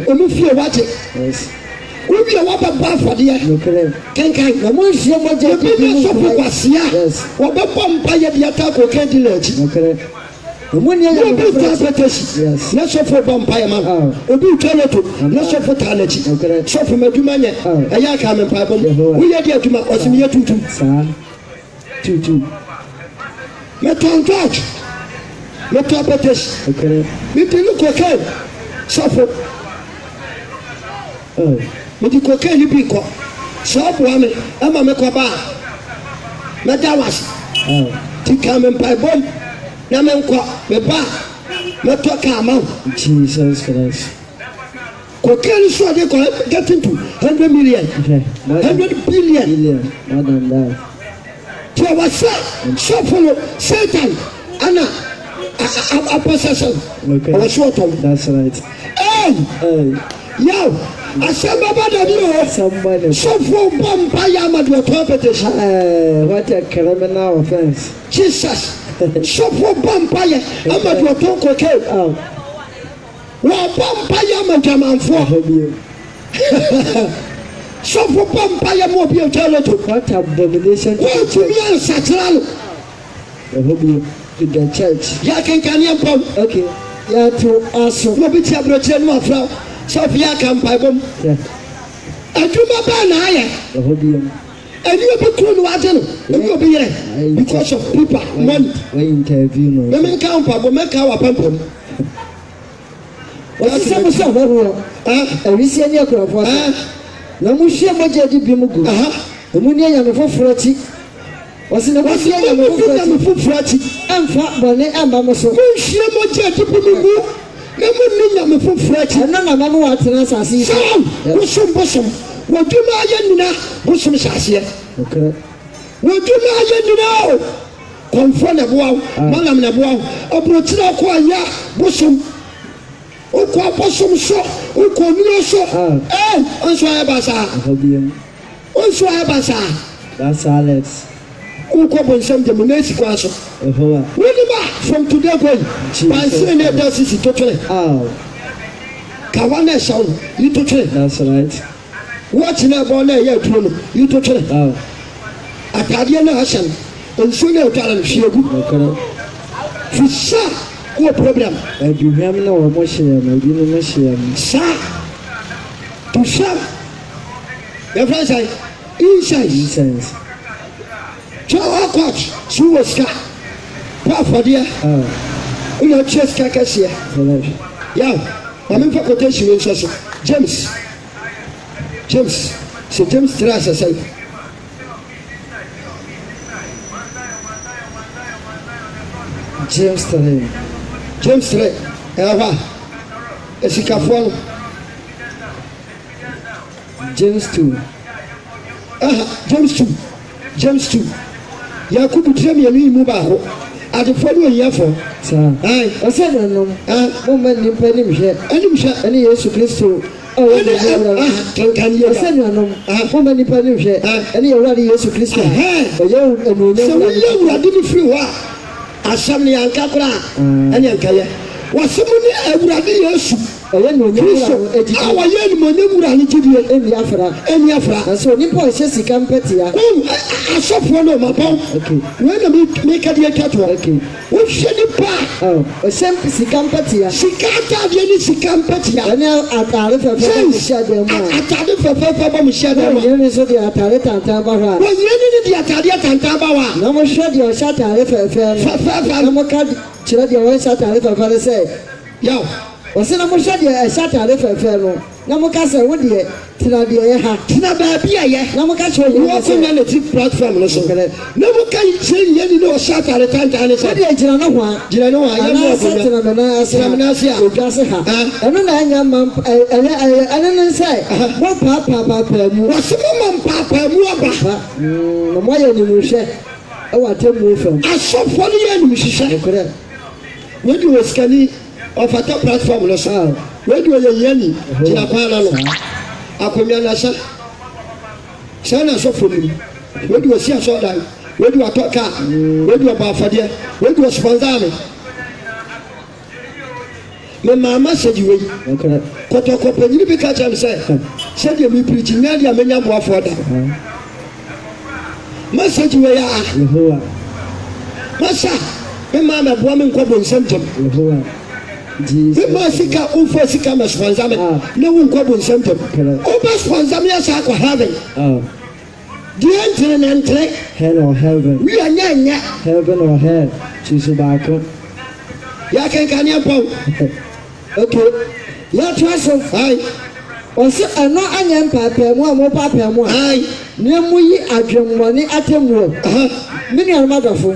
ɔmo fie wagye wobi a wabɛbɔ afɔdeɛ kenkan na mo nhyia mogya ebi ne sɔfo kwasia wɔbɛbɔ mpa yɛ de ata kokan di n'akyi emu ni ayɛ obi twa apɛtɛsi na sɔfo bɔ mpa yɛ ma obi twa lɛto na sɔfo taa n'akyi sɔfo m'adwuma nyɛ ɛyɛ aka me mpa bɔ mu woyɛ de adwuma ɔsi mi yɛ tuntum saa tuntum mɛtɔn tɔɔkye mɛtɔ apɛtɛsi mɛtɔ ne kokan sɔfo mɛdi kokan ni bi kɔ sɛ ɔboa me ɛma me kɔ baa mɛda wase ti ka me mpa bɔ mu na me nkɔ me ba mɛtɔ kaa ma wo Jesus Christ kokan so ɔde kɔ getting to 100 million 100 billion more than that tí a wá sẹ sọfún no Satan ana apọsẹsẹ ọwọ sí ọtọ that's right yaw asẹmọba dàbí o sọfún bọ mpa yà amadu ọtọ apẹtẹsẹ what a criminal offence Jesus sọfún bọ mpa yẹ amadu ọtọ kọkẹ wọ́n bọ mpa yẹ amadu amanfọ sọfún bọ mpa yẹ mọ obi ọtọ lọtọ what abomination wọ́n tún yẹ nsakyera lọ. to the church. Ya kenkan yẹn pam. Okay. Ya to aso. Mo bi ti aburokyerɛ no afra sɔfo yɛ aka mpaebɔ mu. Adwuma bɛɛ na ayɛ. Ɛni obi kuro no wagye no ɛni obi yɛ because of people money. Interview no. Mɛmi nka mpaebɔ mɛka wa pampam. Wɔsisa mo sɛ ɔhɔhoɔ. Ɛwisi ɛni akurafo ase. Na mo hyia mogya di bi mu gu. Emu ni ɛyɛ no foforɔ akyi. Wɔsi na wɔsi ɛyɛ no foforɔ akyi. Ɛnfa bɔne ɛmba mo so. Mo hyia mogya di bi mu gu. Na mo ni nyame foforɔ akyi. Ɛno na mama wa atena asase yi. Sam bosom wɔdwuma ayɛ nyina bosom hyɛaseɛ. Wɔdwuma ayɛ nyina o. Kɔnfɔ na boa wo. Malam na boa wo. Aburokyerɛ akɔ ayɛ bosom. Okɔ abosom so. Okɔ nuo so. Ɔnso ayɛ basa. Ɔnso ayɛ basa. That's Alex. Okɔ bonsam de mo na esi kwa so. Wonima from today going. Pansi ne da sisi totore. Kawa na ɛhyɛw no yi totore. That's right. Watch na bɔ na ɛyɛ aduro no yi totore. Ataadeɛ na ahyɛ no nsuo na ɛtwa no hwie gu. Fisa wɔ problem. Aduhwam na wɔn mo hyɛ no ebi no mo hyɛ no. Saa tuhyam yɛfrɛ sɛ incense. Twɛ ɔkɔt so wɔ sika pa afɔdeɛ wona atua sika kɛseɛ yaw mamemfa quotation wei nso so James sɛ James 3 asɛsɛe James 3 ɛyɛ hɔ a asikafoɔ no James 2 James 2 Yakubu tire mmienu yi mu baako adefoɔ no ohiafoɔ ɔsɛ nanom momma nnipa anim hwɛ ɛne Yesu Kristo ɔsɛ nanom momma nnipa anim hwɛ ɛne Awurade Yesu Kristo ɔyɛ anuonyam sɛ woyɛ Awurade no firi hɔ a asɛm ne yɛnka koraa ɛne yɛnkayɛ wɔsɛ mu ne Awurade Yesu ɔyɛ anuonyam Kristo a wɔyɛ animonyam wura ne gyidie ɛni afra na sɛ onipa ɔhyɛ sika mpɛtea asɔfoɔ no ɔmabɔn wei na meka deɛ twa toɔ wohwɛ nipa a ɔhyɛ sika mpɛtea sika ataadeɛ ne sika mpɛtea ɛne atare fɛfɛ bɔ mo hyiadan mu a atade fɛfɛɛfɛ bɔ mo hyiadan mu a wɔnyere ne nso de atare tantan ba hɔ a wɔnyere ne de atadeɛ tantan ba hɔ a na mohwɛ deɛ ɔhyɛ atare fɛfɛ no fɛfɛɛfɛ na moka kyerɛ deɛ wɔnhyɛ atare fɛfɛ no sɛ yaw ɔsɛ na mohwɛ deɛ ɛhyɛ atade fɛfɛ no na moka sɛ wo deɛ tena deɛ yɛ ha tena baabi a yɛ na moka kyerɛ yɛ wo ko nya ne ti platform no so na moka kyerɛ yɛ ni no hyɛ atade tantan ne sɛ deɛ gyina no ho a gyina no ho a yɛ mo ɔbɔ tena me nan ase tena me nan ase a odwa se ha ɛno na ɛnya ma ɛno ne sɛ mo paapaa mu wɔse mo mpaapaa mu aba na moayɛ nimuhwɛ ɛwɔ atemmuo fam asɔfoɔ no yɛ animhyehyɛ wodi wɔ sikani ɔfata platform no so wodi wɔ yɛyɛni gyina kwan na no akonnwa na hyɛ sɛ na asɔfoɔ no wodi wɔ si asɔdan wodi wɔ atɔ kaa wodi wɔ bɔ afadeɛ wodi wɔ sponsor me mama sɛdi wei kɔtɔkɔ panyini bi ka kyerɛ me sɛ sɛdeɛ mepirikyi nya deɛ menya boafoɔ da message wei a masa me ma mɛboa me nkɔ bonsɛm gyam me ma sika womfa sika ma sponsor me na wonkɔ bonsɛm gyam wobɛ sponsor me yɛ saa kɔ heaven deɛ ntere na ntere hell or heaven wi anyɛ heaven or hell choose baako yɛkenkaneɛ pɔw okay yɛtoa so ɔsɛ ɛno anyɛ mpaapaamu a mopaapamu a ne mu yi adwemmɔne atemmuo me nuanom adɔfo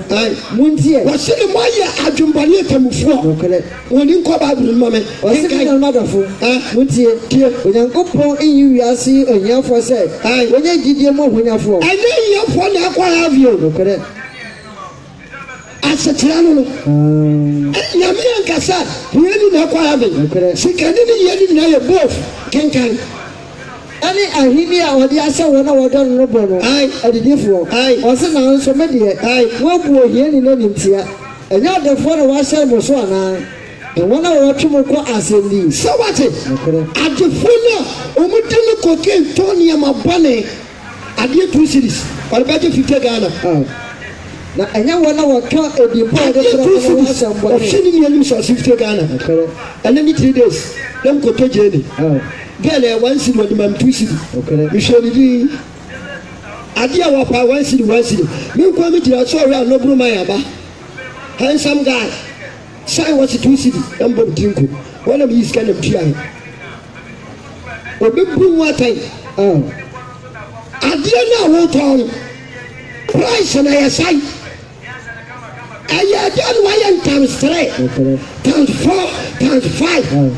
montie wɔse ne moayɛ adwemmɔne atemmufoɔ wɔne nkɔ bible no ma me ɔsɛ me nuanom adɔfo montie onyankopɔn nyi wiase ahiafoɔ sɛ wɔnyɛ gyidie mu ahonyafoɔ ɛnyɛ hiafoɔ na ɛkɔ avio asekyerɛ no no nyame ankasa hiani na ɛkɔ avio sikani ne hiani nyinaa yɛ both kenkan ɛne ahenni a wɔde ahyɛ wɔn a wɔdɔ no no bɔ no adidifoɔ ɔsɛ nanso me deɛ woabu ohiani no nimtia ɛnyɛ ɔdefoɔ na wɔahyɛ mo so anaa wɔn a wɔtwe mo kɔ asɛnni sɛ wate adefoɔ no a ɔmode no kɔke ntɔ nneɛma bɔne adeɛ 2 series ɔde bɛgye 50 Ghana na ɛnyɛ wɔn a wɔka edimpo a wɔde fura wɔn asɛm bɔ ɔhwɛ ne nnuanom sɛ 50 Ghana ɛnɛ ne 3 days na mkɔtɔ gyene girl ɛ 1 cedi wɔde mam 2 cedi mehwɛ ne din adeɛ a wɔpaa 1 cedi menkɔ megyina sɛ ɔwɛ a nɔboro ma yɛaba handsome guy sign wɔse 2 cedi na mbɔ mtiri nko wɔna meyi sika nam tuaɛ ɔbɛbu mu atan adeɛ no a wotɔn no price na yɛ sae ɛyɛ adeɛ no wayɛ times 3 times 4 times 5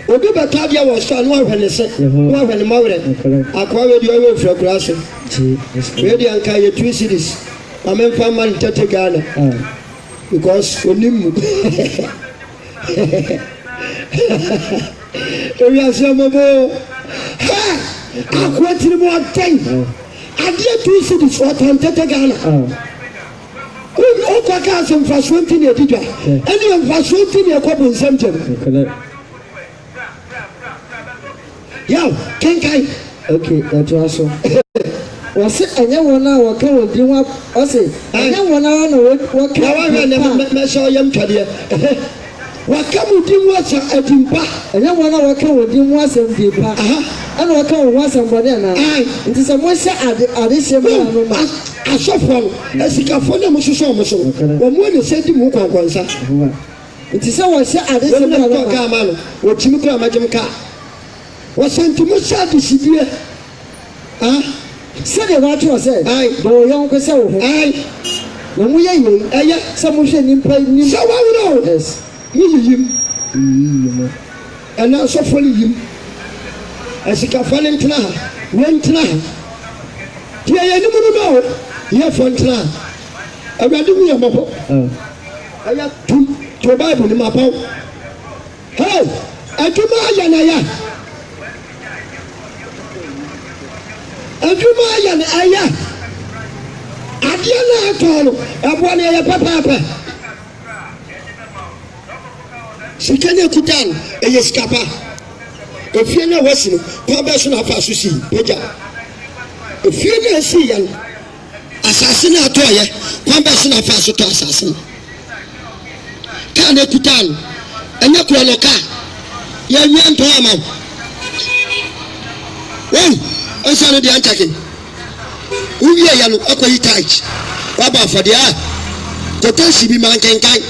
obi bɛtɔ adeɛ wɔ so a na wahwɛ ne se na wahwɛ ne mɔwerɛ akoa wei deɛ ɔyɛ ofira kura so wei deɛ anka yɛ 2 series ma memfa ma ne 30 Ghana because onim mu ewiase ɔmɔbɔ akoa tiri mu ɔtɛn adeɛ 2 series ɔtɔn 30 Ghana wokɔ kaa sɛ mfasoɔ nti ne ɛdi dwa ɛne mfasoɔ nti ne ɛkɔ bonsɛm gyam yaw kenkan okay ɛtoa so wɔse ɛnyɛ wɔn a wɔka wɔn din wa ɔse ɛnyɛ wɔn a na wɔka wɔhwɛ ne mɛhyɛ ɔyɛ ntwadeɛ wɔka mu din wa sɛ adimpa ɛnyɛ wɔn a wɔka wɔn din mu asɛm dimpa ɛna wɔka wɔn ho asɛm bɔne anaa nti sɛ mohyɛ adehyɛ mu a no ma asɔfoɔ no asikafoɔ no a mososo ɔmo so wɔn mu ne sɛ di mu kɔnkɔnsa nti sɛ wɔhyɛ adehyɛ mu a no ma no wɔtumi kora magyem kaa wɔsɛ nti mohyɛ adehyidie sɛdeɛ wɔatwerɛ sɛ dɔ wo yɔnko sɛ wo ho na moyɛ yei ɛyɛ sɛ mohwɛ nnipa nim sɛ woaworɛ o yiyiyim ɛna asɔfoɔ no yim asikafoɔ no ntena ha wɔntena ha deɛ yɛnim no no o yɛfoɔ ntena ha awurade mu yɛ mmɔbɔ ɛyɛ tom to bible no mapaw hei adwuma ayɛ na yɛ adwuma ayɛ no ɛyɛ adeɛ no atɔɔ no ɛboa no ɛyɛ pɛpɛɛpɛ sika no akuta no ɛyɛ sika pa efie no a wasi no kwan bɛ so na afa so sii pagya efie no a asii yɛ no asase no atɔɔyɛ kwan bɛ so na afa so tɔ asase no kaa no akuta no ɛnyɛ kura no kaa yɛnwia ntɔn ama wo ɛnsa no deɛ ankyɛke wowie yɛ no akɔyi tait waba afadeɛ a kɔtɔ si bi ma nkenkan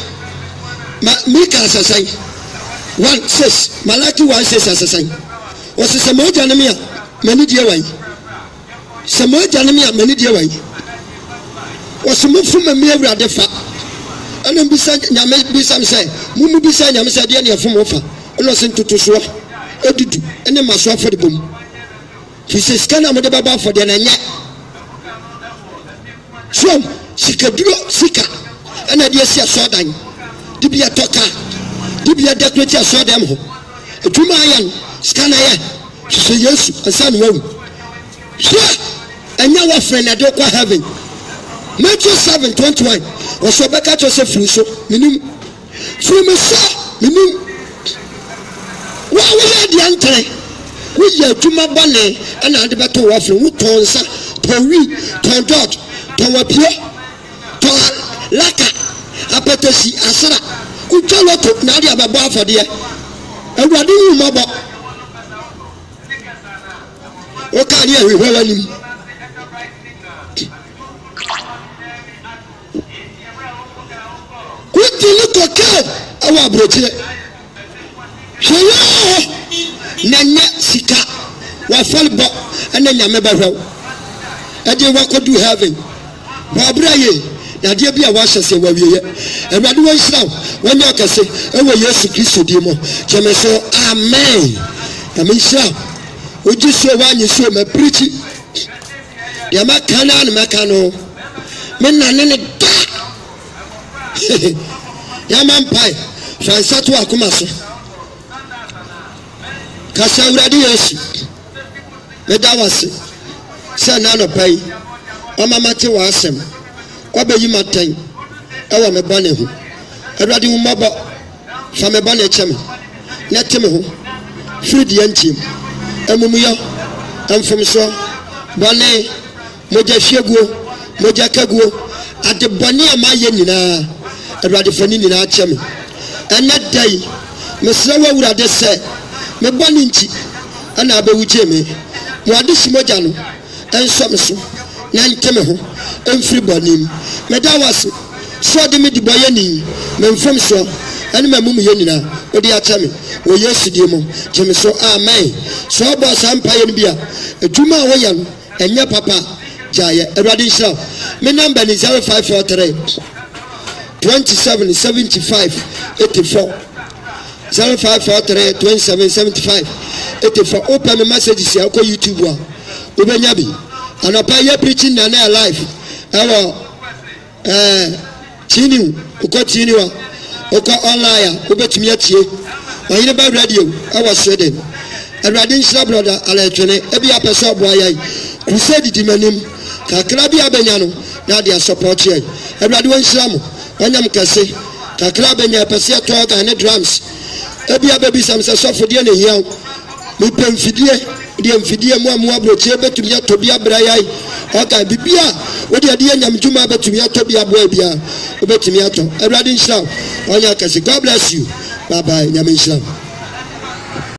Mika asasai 1:6 Malaki 1:6 asasai osi semo janemia mani die wan semo janemia mani die wan osi mufu mami awurade fa ana bisa nyame bisa mse mumu bisa nyame se de na yefom ofa ono se ntotoso edudu ene maso afode bom fise skana mo de baba afode na nya so sikaduro sika ana de sia sodan dibia toka dibia dekreti asodem ho etuma ayan skana ye fise yesu asan wawu so enya wa friend de kwa heaven Matthew 7:21 also beka to say free so minimum free me so minimum wa we de antre we ya tuma bane ana de beto wa free wo tonsa towi tondot towapio to laka apetesi asra utoloto na de ababo afode awurade wu mabo o ka ni ehwe wani Kutili toke awa broche hwe nanya sika wa falbo ena nyame bahwew ade wakodu heaven wa braye na de bia wa hyese wa wieye ewade won hiraw wonya kase ewo Yesu Kristo di mo keme so amen amen hiraw oji so wa nyi so ma preach ya makana na makano menna ne da Yaman pai Fransatu akuma so Kasa uradi Yesu medawase se na no pai omamate wa asem obeyi matan ewo me bane ho uradi wo mabo fa me bane cheme neteme ho fridi antim emumuyo emfomso bane moja hweguo moja kaguo ade bane amaye nyina Awurade fani ni na acheme ena dai mesra wa awurade se me boni nti ana abewuche me mo ade simoja no enso me so na nteme ho emfiri bonim me da wase so de me di boye ni me mfom so ene mamum ye nyina odi acheme o Yesu di mo cheme so amen so bo sampaye ni bia adwuma wo ya no enye papa jaye Awurade nhyira me number ni 0543 27 75 84 0543 27 75 84 open the messages ya ko YouTube wa obenya bi anapa ye preaching na na live ewo chini uko chini wa uko online obetumi atie oyine ba radio ewo Sweden Awurade nhyira brother aletwene ebi apese oboaye crusade di manim kakra bi abenya no na dia support ye Awurade wonhyira mo Onyam kase kakra benya pese to ga ne drums ebia baby sam se sofodie ne hiaw mi pemfidie die mfidie mu abrochie betumi atobi abrayai oga bibia wodi ade anyam djuma betumi atobi aboa bia obetumi ato Awurade nhyira onya kase God bless you bye bye nyame nhyira